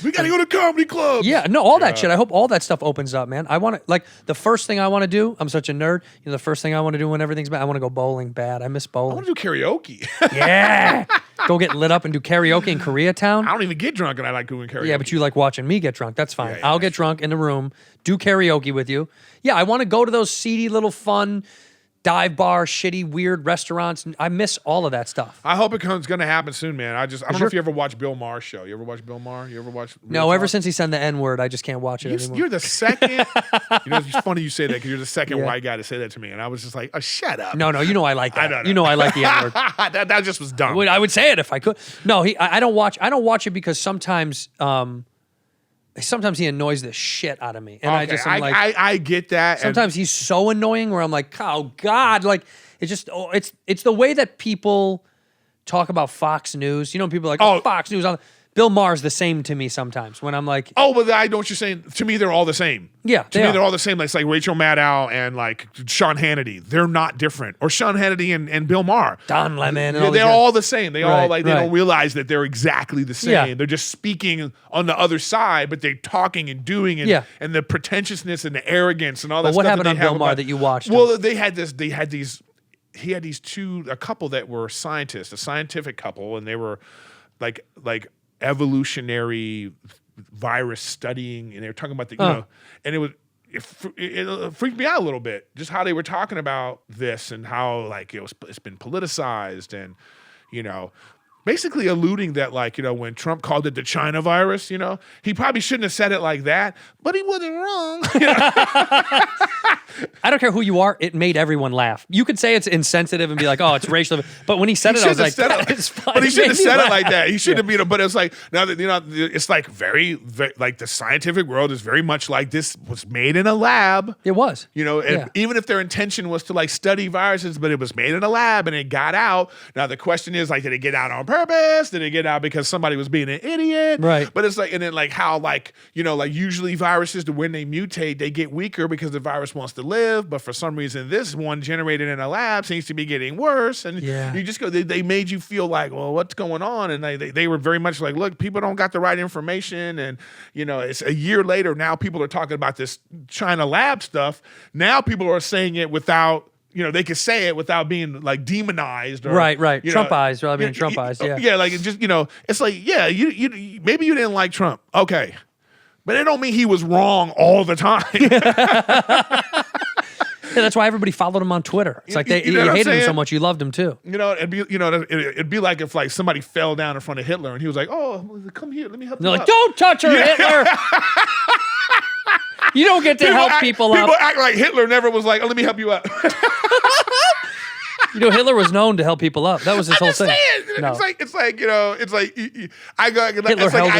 We got to go to comedy clubs. yeah, no, all that shit. I hope all that stuff opens up, man. I want to, like, the first thing I want to do, I'm such a nerd. The first thing I want to do when everything's bad, I want to go bowling bad. I miss I bowling. want to do karaoke. Yeah. Go get lit up and do karaoke in Koreatown. I don't even get drunk, and I like doing karaoke. Yeah, but you like watching me get drunk. That's fine. Yeah, I'll get drunk in the room, do karaoke with you. Yeah, I want to go to those seedy little fun dive bar, shitty, weird restaurants. I miss all of that stuff. I hope it's going to happen soon, man. I don't know if you ever watch Bill Maher's show. You ever watch Bill Maher? You ever watch? No, ever since he said the N-word, I just can't watch it anymore. You're the second. It's funny you say that because you're the second white guy to say that to me, and I was just like, oh, shut up. No, you know I like that. I don't know. You know I like the N-word. that just was dumb. I would say it if I could. No, I don't watch. I don't watch it because sometimes he annoys the shit out of me, and I get that. Sometimes he's so annoying where I'm like, oh God, like it's the way that people talk about Fox News. You know, people are like, Fox News. Bill Maher's the same to me sometimes when I'm like, but I know what you're saying. To me, they're all the same. Yeah, they're all the same. Like, it's like Rachel Maddow and like Sean Hannity. They're not different. Or Sean Hannity and Bill Maher. Don Lemon. They're all the same. They don't realize that they're exactly the same. Yeah. They're just speaking on the other side, but they're talking and doing and the pretentiousness and the arrogance and all that But stuff. what happened that on they have Bill Maher about, that you watched? Well, he had a couple that were scientists, a scientific couple, and they were like evolutionary virus studying, and they were talking about and it freaked me out a little bit, just how they were talking about this and how like it's been politicized, and basically alluding that when Trump called it the China virus, he probably shouldn't have said it like that, but he wasn't wrong. I don't care who you are. It made everyone laugh. You could say it's insensitive and be like, oh, it's racial. But when he said it, I was like, it's fine. But he shouldn't have said it like that. He shouldn't have been. But it's like, now that, it's like very, very, like the scientific world is very much like this was made in a lab. It was. And even if their intention was to like study viruses, but it was made in a lab and it got out. Now the question is like, did it get out on purpose? Did it get out because somebody was being an idiot? Right. But it's like, and then like how like, like usually viruses, when they mutate, they get weaker because the virus wants to live. But for some reason, this one generated in a lab seems to be getting worse. And you just go, they made you feel like, well, what's going on? And they were very much like, look, people don't got the right information. And, it's a year later. Now people are talking about this China lab stuff. Now people are saying it without, they can say it without being like demonized. Or, right. Trumpized rather than Trumpized. Yeah. Yeah. Like it just, it's like, yeah, you maybe you didn't like Trump. Okay. But it don't mean he was wrong all the time. Yeah, that's why everybody followed him on Twitter. It's like you hated him so much, you loved him too. It'd be like if like somebody fell down in front of Hitler and he was like, "Oh, come here, let me help you." They're up. like, "Don't touch her, Hitler." You don't get to help people up. People act like Hitler never was like, "Oh, let me help you up." Hitler was known to help people up. That was his whole thing. No. It's like I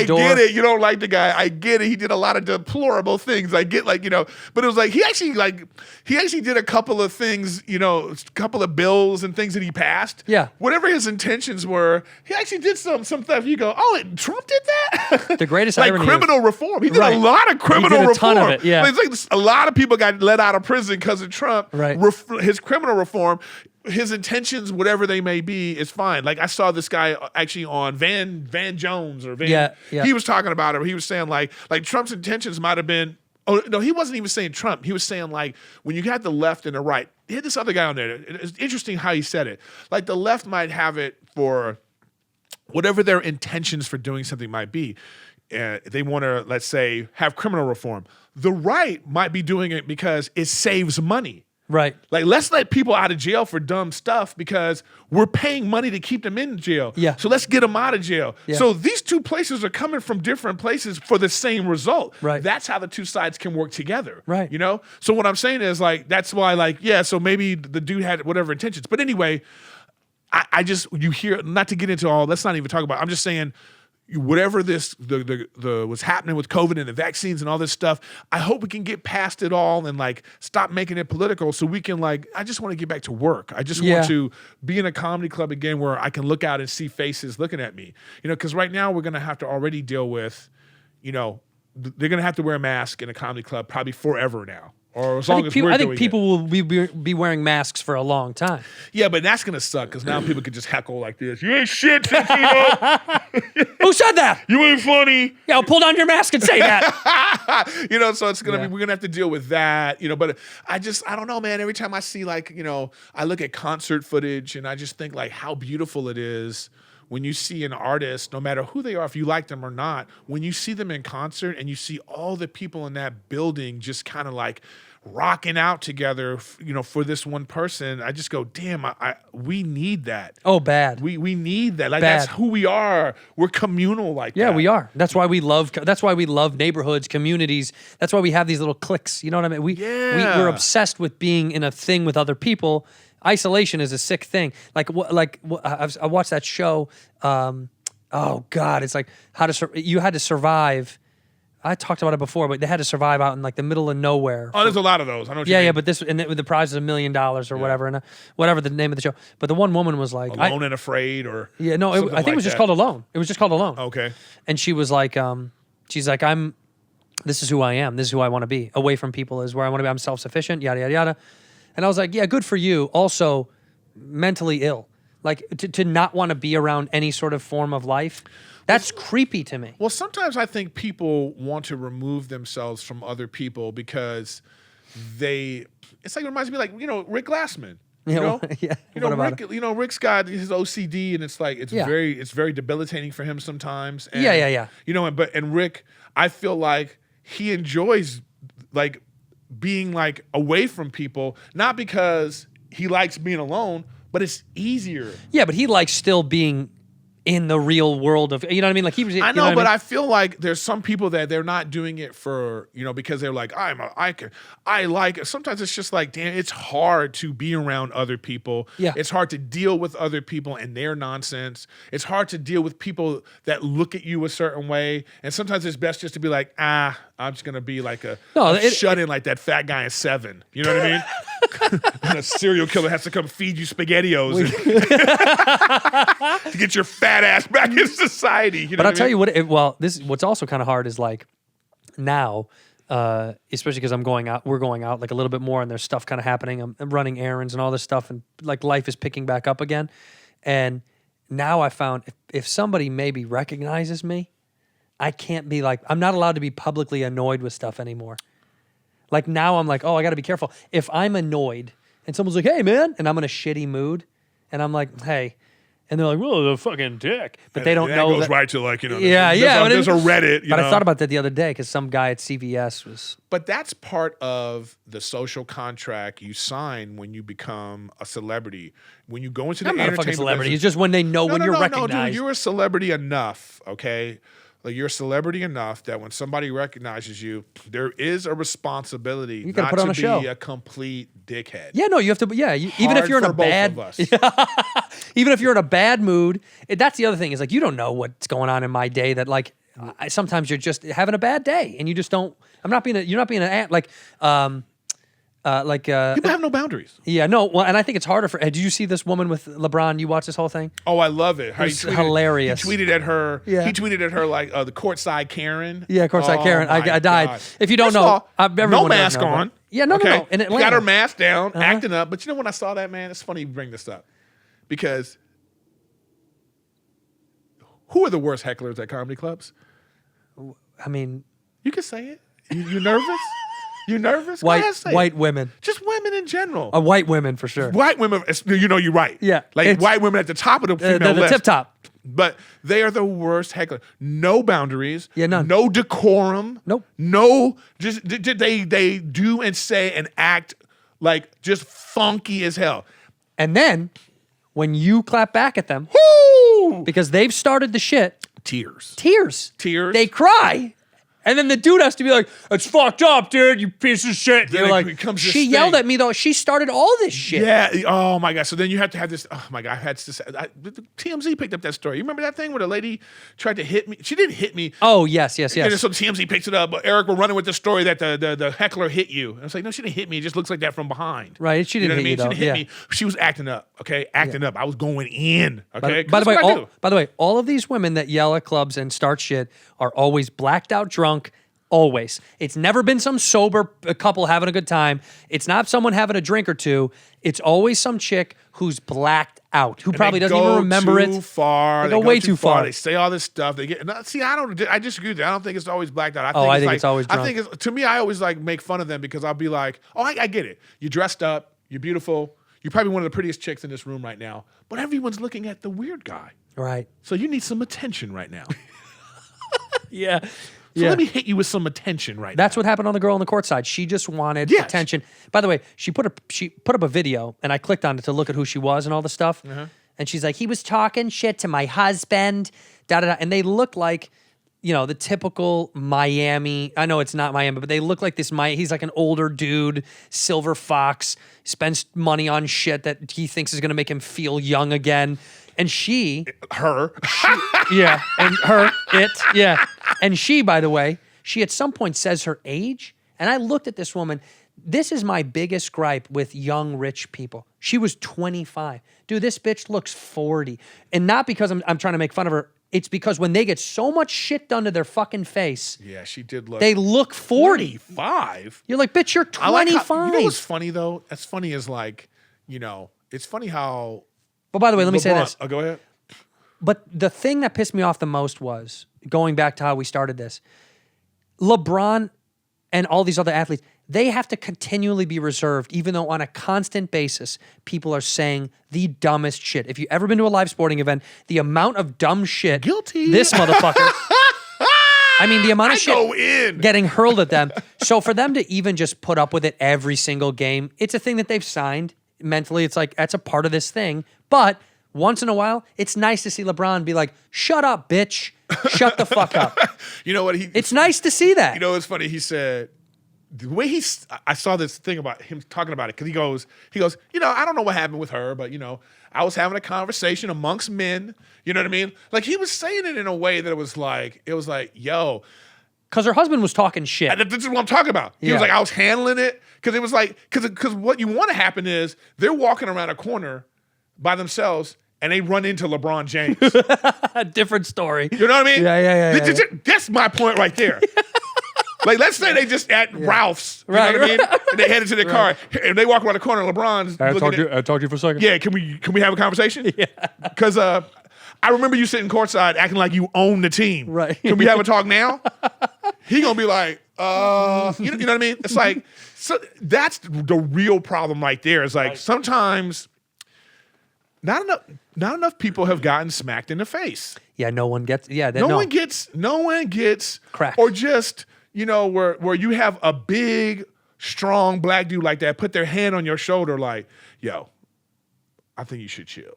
door. get it. You don't like the guy. I get it. He did a lot of deplorable things. I get but it was like he actually did a couple of things. A couple of bills and things that he passed. Yeah. Whatever his intentions were, he actually did some stuff. You go, oh, Trump did that. The greatest like irony criminal is, reform. He did a lot of criminal reform. Ton of it, yeah. It's like a lot of people got let out of prison because of Trump. Right. His criminal reform. His intentions, whatever they may be, is fine. Like I saw this guy actually on Van Jones or Van. Yeah. He was talking about it. He was saying like Trump's intentions might have been. Oh no, he wasn't even saying Trump. He was saying like when you had the left and the right. He had this other guy on there. It's interesting how he said it. Like the left might have it for whatever their intentions for doing something might be. They want to, let's say, have criminal reform. The right might be doing it because it saves money. Right. Like, let's let people out of jail for dumb stuff because we're paying money to keep them in jail. Yeah. So let's get them out of jail. Yeah. So these two places are coming from different places for the same result. Right. That's how the two sides can work together. Right. So what I'm saying is like, that's why so maybe the dude had whatever intentions. But anyway, I just, you hear, not to get into all, let's not even talk about it. I'm just saying, whatever the what's happening with COVID and the vaccines and all this stuff, I hope we can get past it all and like stop making it political so we can I just want to get back to work. I just want to be in a comedy club again where I can look out and see faces looking at me. Because right now we're going to have to already deal with, they're going to have to wear a mask in a comedy club probably forever now. Or as long as we're doing it. I think people will be wearing masks for a long time. Yeah, but that's going to suck because now people can just heckle like this. You ain't shit, Santino. Who said that? You ain't funny. Yeah, I'll pull down your mask and say that. So it's going to be, we're going to have to deal with that, but I don't know, man. Every time I see I look at concert footage and I just think like how beautiful it is when you see an artist, no matter who they are, if you like them or not, when you see them in concert and you see all the people in that building just kind of like rocking out together, for this one person. I just go, damn, we need that. Oh, bad. We need that. Like, Bad. that's who we are. We're communal like that. Yeah, we are. That's why we love neighborhoods, communities. That's why we have these little cliques. You know what I mean? We're obsessed with being in a thing with other people. Isolation is a sick thing. I watched that show. Oh God, it's like you had to survive. I talked about it before, but they had to survive out in like the middle of nowhere. Oh, there's a lot of those. I know what you mean. Yeah, but the prize is $1 million or whatever, and whatever the name of the show. But the one woman was like, Alone and Afraid, or I think it was just called Alone. It was just called Alone. Okay. And she was like, she's like, this is who I am. This is who I want to be. Away from people is where I want to be. I'm self-sufficient. Yada yada yada. And I was like, yeah, good for you. Also, mentally ill. Like, to not want to be around any sort of form of life, that's creepy to me. Well, sometimes I think people want to remove themselves from other people because it's like, it reminds me like, Rick Glassman. Rick's got his OCD, and it's like, it's very debilitating for him sometimes. And, yeah. And Rick, I feel like he enjoys like being like away from people, not because he likes being alone, but it's easier. Yeah, but he likes still being in the real world of, you know what I mean? Like he was. I know, but I feel like there's some people that they're not doing it for, because they're like, I like it. Sometimes it's just like, damn, it's hard to be around other people. Yeah. It's hard to deal with other people and their nonsense. It's hard to deal with people that look at you a certain way. And sometimes it's best just to be like, I'm just going to be like a shut-in like that fat guy in Seven. You know what I mean? And a serial killer has to come feed you SpaghettiOs to get your fat ass back in society. But I'll tell you what. What's also kind of hard is like now, especially because we're going out like a little bit more, and there's stuff kind of happening. I'm running errands and all this stuff, and like life is picking back up again. And now I found if somebody maybe recognizes me, I can't be like, I'm not allowed to be publicly annoyed with stuff anymore. Like now I'm like, oh, I got to be careful. If I'm annoyed and someone's like, hey, man, and I'm in a shitty mood, and I'm like, hey, and they're like, well, the fucking dick. But they don't know. That goes right to like, there's a Reddit. But I thought about that the other day because some guy at CVS was. But that's part of the social contract you sign when you become a celebrity. When you go into the I'm not a fucking entertainment celebrity. business, It's just when they know when you're recognized. No, dude, you're a celebrity enough, okay? Like you're a celebrity enough that when somebody recognizes you, there is a responsibility you gotta not put on to a show. be a complete dickhead. Yeah, no, you have to. Yeah, even if you're in a bad, even if you're in a bad mood, that's the other thing is like you don't know what's going on in my day. That like sometimes you're just having a bad day and you just don't. You're not being an like. People have no boundaries. Yeah, no. Well, and I think it's harder for. Did you see this woman with LeBron? You watch this whole thing? Oh, I love it. How It's hilarious. He tweeted at her. Yeah. He tweeted at her like the courtside Karen. Yeah, courtside Karen. I died. God. If you don't First know, of all, everyone no does mask know, on. But, yeah, no. In Atlanta, got her mask down, acting up. But when I saw that, man, it's funny you bring this up because who are the worst hecklers at comedy clubs? I mean, you can say it. You nervous? You nervous? White women. Just women in general. White women for sure. White women, you're right. Yeah. Like white women at the top of the female the list. tip top. But they are the worst hecklers. No boundaries. Yeah, none. No decorum. Nope. No, just they do and say and act like just funky as hell. And then when you clap back at them, Woo! because they've started the shit. Tears. They cry. And then the dude has to be like, "It's fucked up, dude. You piece of shit." Then You're it like, becomes this she yelled thing. at me though. She started all this shit. Yeah. Oh my God. So then you have to have this. Oh my God. I had to say, TMZ picked up that story. You remember that thing where the lady tried to hit me? She didn't hit me. Oh yes. And then so TMZ picks it up. But Eric, we're running with the story that the heckler hit you. And I was like, no, she didn't hit me. It just looks like that from behind. Right. She didn't hit you though. She didn't hit me. She was acting up. Okay. Acting up. I was going in. Okay. By the way, all of these women that yell at clubs and start shit are always blacked out drunk. Always. It's never been some sober couple having a good time. It's not someone having a drink or two. It's always some chick who's blacked out, who probably doesn't even remember it. They go way too far. They say all this stuff. They get. See, I disagree with that. I don't think it's always blacked out. I think it's always drunk. I think to me, I always like make fun of them because I'll be like, oh, I get it. You're dressed up. You're beautiful. You're probably one of the prettiest chicks in this room right now. But everyone's looking at the weird guy. Right. So you need some attention right now. Yeah. So let me hit you with some attention right That's now. what happened on the girl on the court side. She just wanted Yes. attention. By the way, she put up a video, and I clicked on it to look at who she was and all the stuff. And she's like, he was talking shit to my husband, da-da-da. And they look like, the typical Miami. I know it's not Miami, but they look like this. He's like an older dude, silver fox, spends money on shit that he thinks is going to make him feel young again. And yeah, and she, by the way, she at some point says her age. And I looked at this woman. This is my biggest gripe with young rich people. She was 25. Dude, this bitch looks 40. And not because I'm trying to make fun of her. It's because when they get so much shit done to their fucking face, Yeah, she did look. they look 40. 25. You're like, bitch, you're I like 25. how, you know what's funny though? That's funny is like, it's funny how. But by the way, let me say LeBron- this. Oh, go ahead. But the thing that pissed me off the most was, going back to how we started this, LeBron and all these other athletes, they have to continually be reserved, even though on a constant basis, people are saying the dumbest shit. If you've ever been to a live sporting event, the amount of dumb shit Guilty. this motherfucker. I mean, the amount of shit go in. getting hurled at them. So for them to even just put up with it every single game, it's a thing that they've signed. Mentally, it's like, that's a part of this thing. But once in a while, it's nice to see LeBron be like, shut up, bitch. Shut the fuck up. You know what? It's nice to see that. You know, it's funny. He said, the way I saw this thing about him talking about it, because he goes, I don't know what happened with her, but, I was having a conversation amongst men. You know what I mean? Like, he was saying it in a way that it was like, yo. Because her husband was talking shit. This is what I'm talking about. He was like, I was handling it. Because it was like, because what you want to happen is they're walking around a corner by themselves and they run into LeBron James. A different story. You know what I mean? Yeah. That's my point right there. Like, let's say they just at Ralph's, you know what I mean? And they headed to their car, and they walk around the corner, and LeBron's I talked to you for a second. Yeah, can we have a conversation? Yeah. Because I remember you sitting courtside acting like you own the team. Right. Can we have a talk now? He gonna be like, you know what I mean? It's like, so that's the real problem right there. Is like sometimes not enough people have gotten smacked in the face. Yeah, no one gets. Yeah, No one gets Cracked. or just where you have a big, strong black dude like that put their hand on your shoulder like, yo, I think you should chill.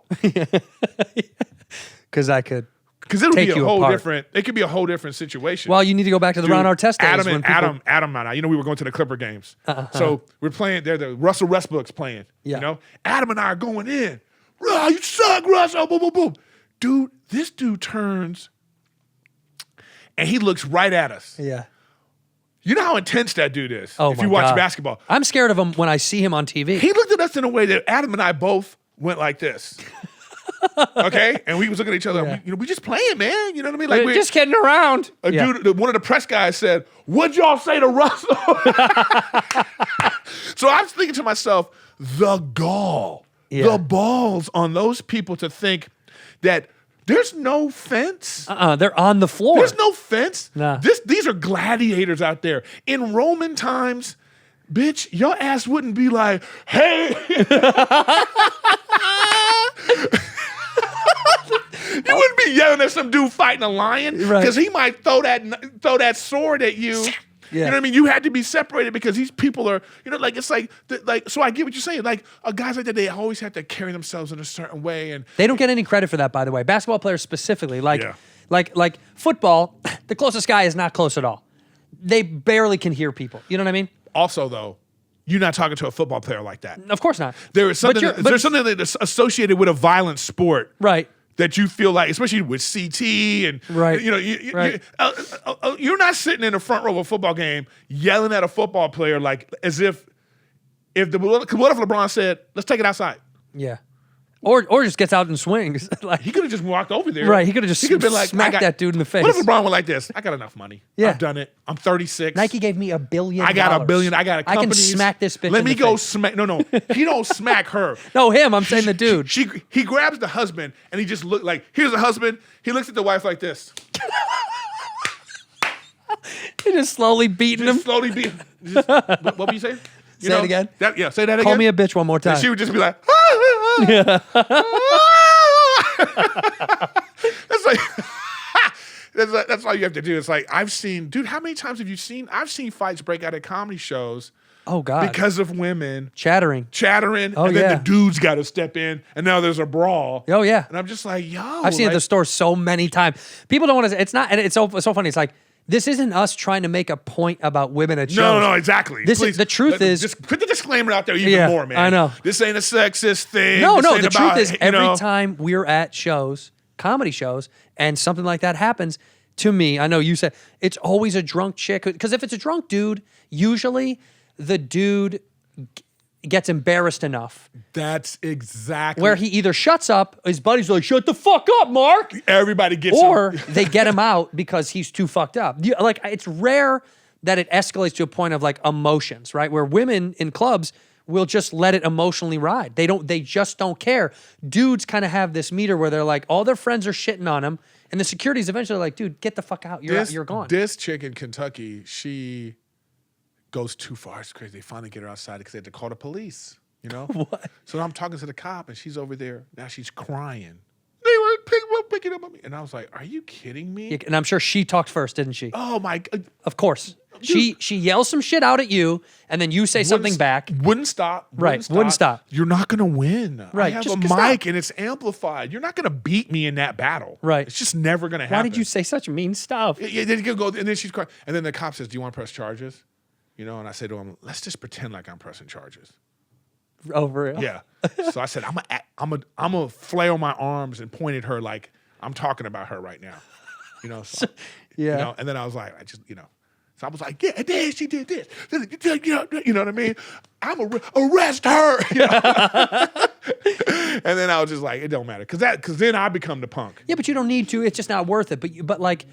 Because I could. Because it'll Take be a you whole apart. different. It could be a whole different situation. Well, you need to go back to the Ron Artest days. Adam when and people- Adam and I. We were going to the Clipper games, so we're playing. The Russell Westbrook's playing. Yeah. Adam and I are going in. Oh, you suck, Russell. Boom, boom, boom. Dude, this dude turns, and he looks right at us. Yeah. You know how intense that dude is. Oh if my you watch God. basketball, I'm scared of him when I see him on TV. he looked at us in a way that Adam and I both went like this. Okay, and we was looking at each other. Yeah. We just playing, man. You know what I mean? Like We're just kidding around. A dude, one of the press guys said, "What'd y'all say to Russell?" So I was thinking to myself, the gall, the balls on those people to think that there's no fence. They're on the floor. There's no fence. Nah. These are gladiators out there. In Roman times, bitch, your ass wouldn't be like, hey. You wouldn't be yelling at some dude fighting a lion because he might throw that sword at you. Yeah. You know what I mean? You had to be separated because these people are, it's like, so I get what you're saying. Like, guys like that, they always have to carry themselves in a certain way. And They don't get any credit for that, by the way. Basketball players specifically, like football, the closest guy is not close at all. They barely can hear people. You know what I mean? Also, though, you're not talking to a football player like that. Of course not. There is something. There's something that's associated with a violent sport, right? That you feel like, especially with CT and right. You're not sitting in the front row of a football game yelling at a football player like as if what if LeBron said, "Let's take it outside." Yeah. Or just gets out and swings. Like he could have just walked over there. Right. He could have just been like, smacked that dude in the face. What if LeBron went like this? I got enough money. Yeah. I've done it. I'm 36. Nike gave me $1 billion. I got $1 billion. I got a company. I can smack this bitch. Let me go face. smack. No. He don't smack her. No, him. I'm saying the dude. He grabs the husband and he just look like, here's the husband. He looks at the wife like this. He just slowly beating him. Slowly beating. What were you saying? Say it again. Say that again. Call me a bitch one more time. And she would just be like, That's like, That's all you have to do. It's like I've seen, dude. How many times have you seen? I've seen fights break out at comedy shows. Oh God! Because of women chattering, and then the dude's got to step in, and now there's a brawl. Oh yeah, and I'm just like, yo, I've seen it at the store so many times. People don't want to. It's not, and it's so funny. It's like this isn't us trying to make a point about women at shows. No, exactly. This is the truth. Just put the disclaimer out there even more, man. I know this ain't a sexist thing. No. This ain't The about, truth is, every time we're at shows, comedy shows, and something like that happens. To me, I know you said it's always a drunk chick, because if it's a drunk dude, usually the dude gets embarrassed enough. That's exactly where he either shuts up, his buddies are like, "Shut the fuck up, Mark." Everybody gets or him. they get him out because he's too fucked up. Like, it's rare that it escalates to a point of like emotions, right? Where women in clubs will just let it emotionally ride. They just don't care. Dudes kind of have this meter where they're like, all their friends are shitting on him, and the security's eventually like, "Dude, get the fuck out. You're gone." This chick in Kentucky, she goes too far. It's crazy. They finally get her outside because they had to call the police, you know? What? So I'm talking to the cop, and she's over there. Now she's crying. They were picking up on me. And I was like, are you kidding me? And I'm sure she talked first, didn't she? Oh, my God. Of course. She yells some shit out at you, and then you say something back. Wouldn't stop. Wouldn't stop. You're not going to win. Right. I have Just a mic, stop. and it's amplified. You're not going to beat me in that battle. Right. It's just never going to happen. Why did you say such mean stuff? Yeah, then you go, and then she's crying. And then the cop says, "Do you want to press charges?" You know, and I said to him, "Let's just pretend like I'm pressing charges." Oh, for real? Yeah. So I said, I'm gonna flail my arms and point at her like I'm talking about her right now. You know. So, Yeah. You know, and then I was like, So I was like, yeah, Dad, she did this. You know what I mean? I'm arrest her. You know? And then I was just like, it don't matter, because then I become the punk. Yeah, but you don't need to. It's just not worth it. But like,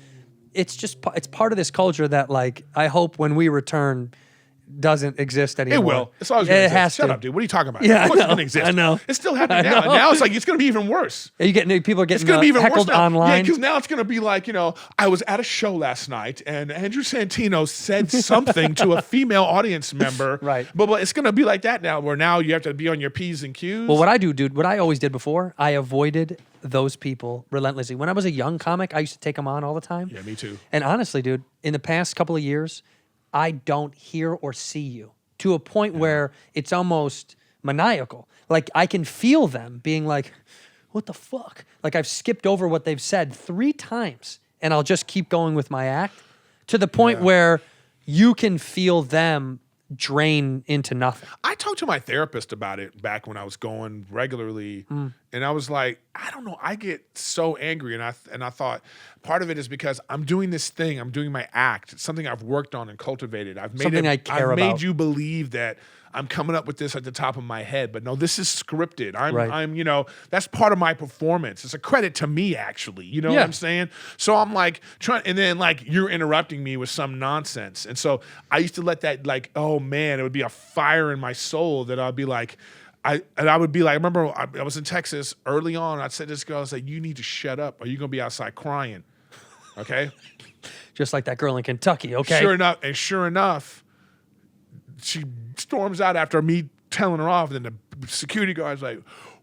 it's part of this culture that, like, I hope when we return doesn't exist anymore. It will. It's always going to exist. has Shut to. up, dude. What are you talking about? Yeah, of course I it's going to know. exist. I know. It's still happening I now. know. And now it's like, it's going to be even worse. Are you getting people It's going to be even heckled worse now. online? Yeah, because now it's going to be like, you know, I was at a show last night and Andrew Santino said something to a female audience member. Right. But it's going to be like that now, where now you have to be on your P's and Q's. Well, what I do, dude, what I always did before, I avoided those people relentlessly. When I was a young comic, I used to take them on all the time. Yeah, me too. And honestly, dude, in the past couple of years, I don't hear or see you to a point where it's almost maniacal. Like, I can feel them being like, what the fuck? Like, I've skipped over what they've said 3 times, and I'll just keep going with my act to the point where you can feel them drain into nothing. I talked to my therapist about it back when I was going regularly, and I was like, I don't know, I get so angry, and I thought part of it is because I'm doing this thing, I'm doing my act. It's something I've worked on and cultivated. I've made Something I care I've made about. you believe that I'm coming up with this at the top of my head, but no, this is scripted. Right. I'm, you know, that's part of my performance. It's a credit to me, actually. You know what Yeah. I'm saying? So I'm like trying, and then like you're interrupting me with some nonsense, and so I used to let that, like, oh man, it would be a fire in my soul that I'd be like, I would be like, I remember I was in Texas early on. I'd say to this girl, I was like, you need to shut up, or you're gonna be outside crying. Okay. Just like that girl in Kentucky, okay? Sure enough, she storms out after me telling her off, and then the security guard's like,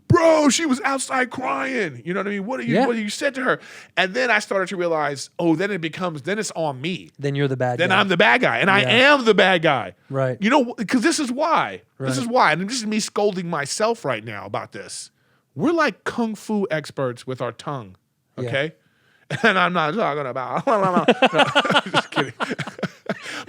bro, she was outside crying. You know what I mean? What you said to her? And then I started to realize, then it's on me. Then you're the bad Then guy. I'm the bad guy, and I am the bad guy. Right. You know, because this is why. This Right. is why. And this is me scolding myself right now about this. We're like kung fu experts with our tongue, okay? And I'm not talking about, no, just kidding.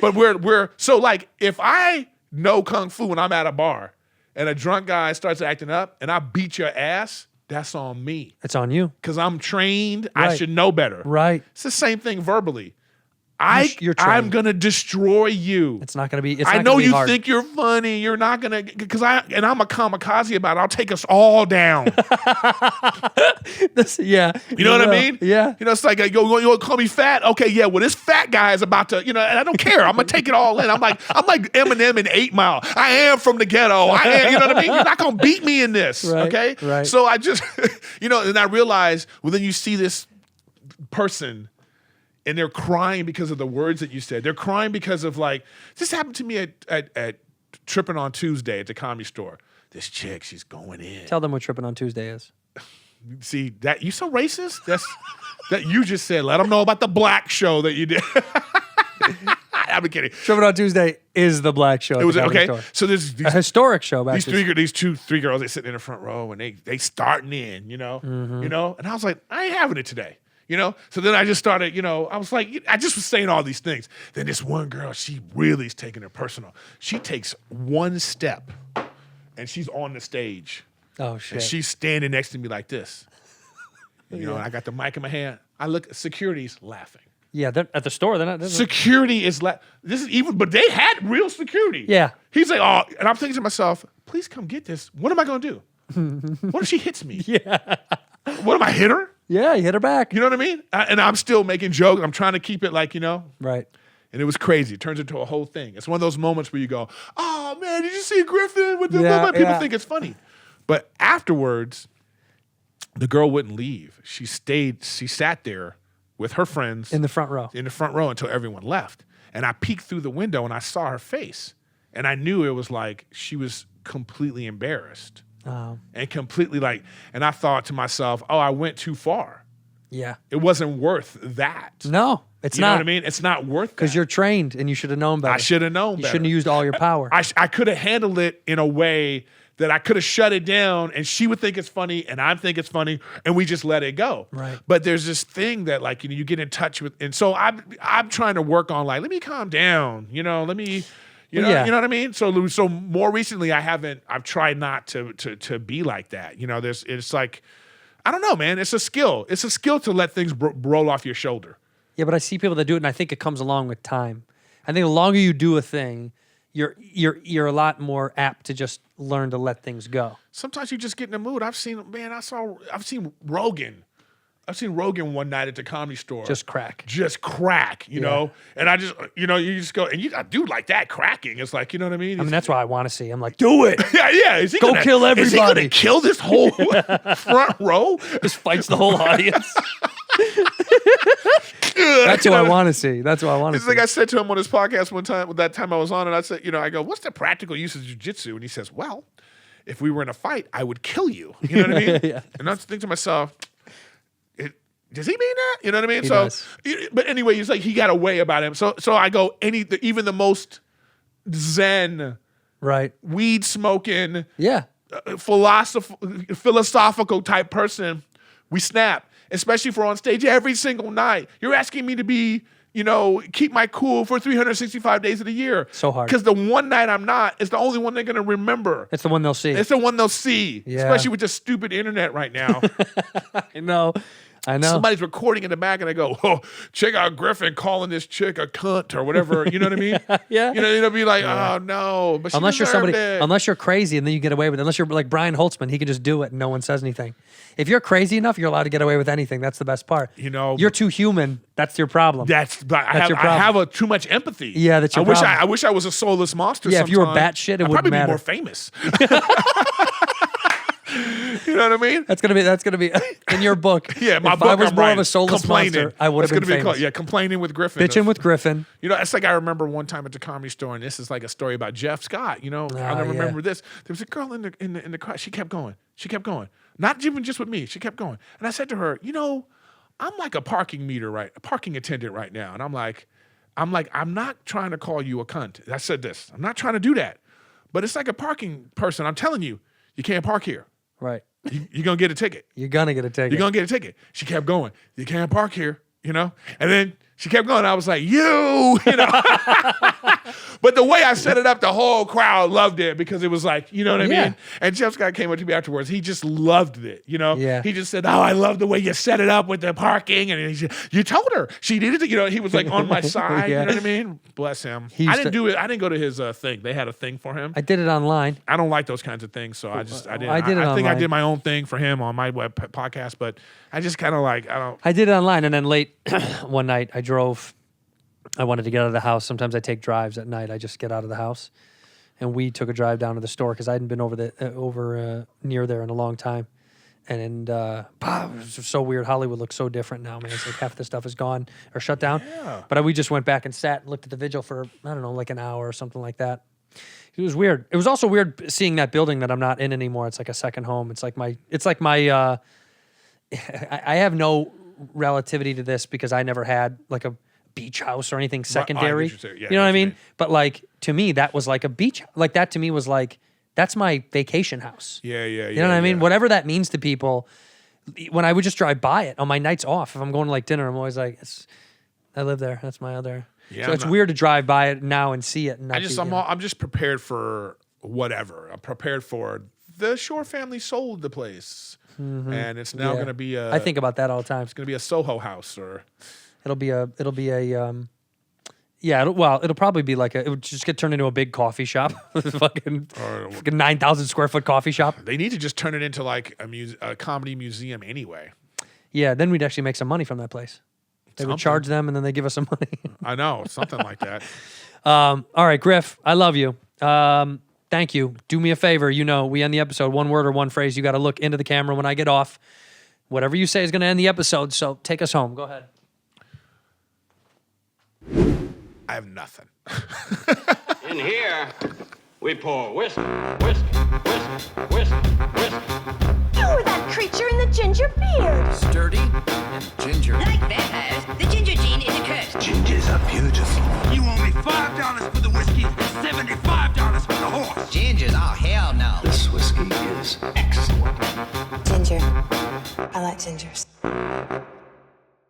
But we're so, like, if I know kung fu and I'm at a bar and a drunk guy starts acting up and I beat your ass, that's on me. It's on you. Because I'm trained, I Right. should know better. Right. It's the same thing verbally. You're trained. I'm gonna destroy you. It's not going to be. I know you think you're funny. You're not gonna, because I'm a kamikaze about it. I'll take us all down. Yeah. You know what I mean? Yeah. You know, it's like, you want to call me fat? Okay, yeah. Well, this fat guy is about to, you know, and I don't care. I'm gonna take it all in. I'm like Eminem in 8 Mile. I am from the ghetto. I am. You know what I mean? You're not gonna beat me in this. Right, Okay. right. So I just, you know, and I realized, well, then you see this person, and they're crying because of the words that you said. They're crying because of, like, this happened to me at Tripping on Tuesday at the Comedy Store. This chick, she's going in. Tell them what Tripping on Tuesday is. See that you so racist? That you just said. Let them know about the black show that you did. I'm kidding. Shove It On Tuesday is the black show. It was okay. So there's a historic show. These three girls. They sitting in the front row and they starting in. You know. And I was like, I ain't having it today. You know. So then I just started. You know. I was like, I just was saying all these things. Then this one girl, she really is taking it personal. She takes one step, and she's on the stage. Oh shit. And she's standing next to me like this. You know. And I got the mic in my hand. I look. Security's laughing. Yeah, they're at the store. They're not. Security is this is even, but they had real security. Yeah. He's like, oh, and I'm thinking to myself, please come get this. What am I going to do? What if she hits me? Yeah. What am I hit her? Yeah, you hit her back. You know what I mean? And I'm still making jokes. I'm trying to keep it like, you know. Right. And it was crazy. It turns into a whole thing. It's one of those moments where you go, oh man, did you see Griffin with the people think it's funny. But afterwards, the girl wouldn't leave. She sat there with her friends in the front row until everyone left. And I peeked through the window and I saw her face. And I knew it was like she was completely embarrassed. And completely and I thought to myself, oh, I went too far. Yeah. It wasn't worth that. No, it's you not. You know what I mean? It's not worth that. Because you're trained and you should have known better. I should have known better. You shouldn't have used all your power. I could have handled it in a way that I could have shut it down and she would think it's funny and I think it's funny and we just let it go. Right. But there's this thing that you get in touch with. And so I'm trying to work on let me calm down. You know, let me, you know what I mean? So more recently I've tried not to be like that. You know, it's like, I don't know, man. It's a skill. It's a skill to let things roll off your shoulder. Yeah, but I see people that do it and I think it comes along with time. I think the longer you do a thing, you're a lot more apt to just learn to let things go. Sometimes you just get in the mood. I've seen Rogan. I've seen Rogan one night at the Comedy Store. Just crack, you know? And I just, you just go, and you got a dude like that cracking. It's like, you know what I mean? That's what I want to see. I'm like, do it. Yeah. Is he gonna kill everybody. Is he going to kill this whole front row? Just fights the whole audience. That's what I want to see. That's what I want to see. It's like I said to him on his podcast one time, that time I was on, and I said, I go, what's the practical use of jiu-jitsu? And he says, well, if we were in a fight, I would kill you. You know what I mean? Yeah. And I was thinking to myself, does he mean that? You know what I mean? He does. But anyway, he's like, he got a way about him. So I go, even the most zen, right, weed smoking, philosophical type person, we snap. Especially if we're on stage every single night. You're asking me to be, keep my cool for 365 days of the year. So hard. Because the one night I'm not is the only one they're going to remember. It's the one they'll see. It's the one they'll see. Yeah. Especially with the stupid internet right now. I know. Somebody's recording in the back and they go, oh, check out Griffin calling this chick a cunt or whatever. You know what I mean? Yeah. They'll be like, oh, no. But unless you're crazy and then you get away with it. Unless you're like Brian Holtzman, he can just do it and no one says anything. If you're crazy enough, you're allowed to get away with anything. That's the best part. You're too human. That's your problem. I have too much empathy. Yeah, that's your problem. I wish I was a soulless monster. Yeah, if you were batshit, it wouldn't matter. I'd probably be more famous. You know what I mean? That's gonna be in your book. Yeah, my if book. I was more of a soulless monster, I would have been famous. Complaining with Griffin. Bitching with Griffin. It's like I remember one time at the Comedy Store, and this is like a story about Jeff Scott. I'll never remember this. There was a girl in the crowd. She kept going. Not even just with me. She kept going. And I said to her, I'm like a parking attendant right now. And I'm like, I'm not trying to call you a cunt. I said this. I'm not trying to do that. But it's like a parking person. I'm telling you, you can't park here. Right. You're going to get a ticket. You're going to get a ticket. You're going to get a ticket. She kept going. You can't park here, And then she kept going. I was like, you. But the way I set it up, the whole crowd loved it because it was like, you know what I mean? And Jeff Scott came up to me afterwards. He just loved it, Yeah. He just said, oh, I love the way you set it up with the parking. And you told her. She did it. He was like on my side. Yeah. You know what I mean? Bless him. I didn't do it. I didn't go to his thing. They had a thing for him. I did it online. I don't like those kinds of things, so I didn't. I think I did my own thing for him on my web podcast, but I just kind of I did it online, and then late one night I drove. I wanted to get out of the house. Sometimes I take drives at night. I just get out of the house, and we took a drive down to the store because I hadn't been over near there in a long time. And it was so weird. Hollywood looks so different now, man. It's like half the stuff is gone or shut down. Yeah. But we just went back and sat and looked at the vigil for, I don't know, like an hour or something like that. It was weird. It was also weird seeing that building that I'm not in anymore. It's like a second home. It's like my I have no relativity to this because I never had like a beach house or anything secondary. what you're saying. Yeah, you know what I what you mean? mean. But like to me, that was like a beach. Like that to me was like that's my vacation house. Yeah. You know what I mean? Whatever that means to people. When I would just drive by it on my nights off, if I'm going to like dinner, I'm always like, I live there. That's my other. Yeah, so I'm it's not- I'm weird to drive by it now and see it. And not I'm just prepared for whatever. I'm prepared for the Shore family sold the place, and it's now going to be a. I think about that all the time. it's going to be a Soho house or. It'll be a it'll probably be like it would just get turned into a big coffee shop. fucking 9,000 square foot coffee shop. They need to just turn it into like a comedy museum anyway. Yeah, then we'd actually make some money from that place. They would Something. charge them and then they give us some money. I know, something like that. All right, Griff, I love you. Thank you. Do me a favor. You know, we end the episode one word or one phrase. You got to look into the camera when I get off. Whatever you say is going to end the episode. So take us home. Go ahead. I have nothing. In here, we pour whisk, whisk, whisk, whisk, whisk. You were that creature in the ginger beard. Sturdy and ginger. Like vampires, the ginger gene is a curse. Gingers are beautiful. You owe me $5 for the whiskey and $75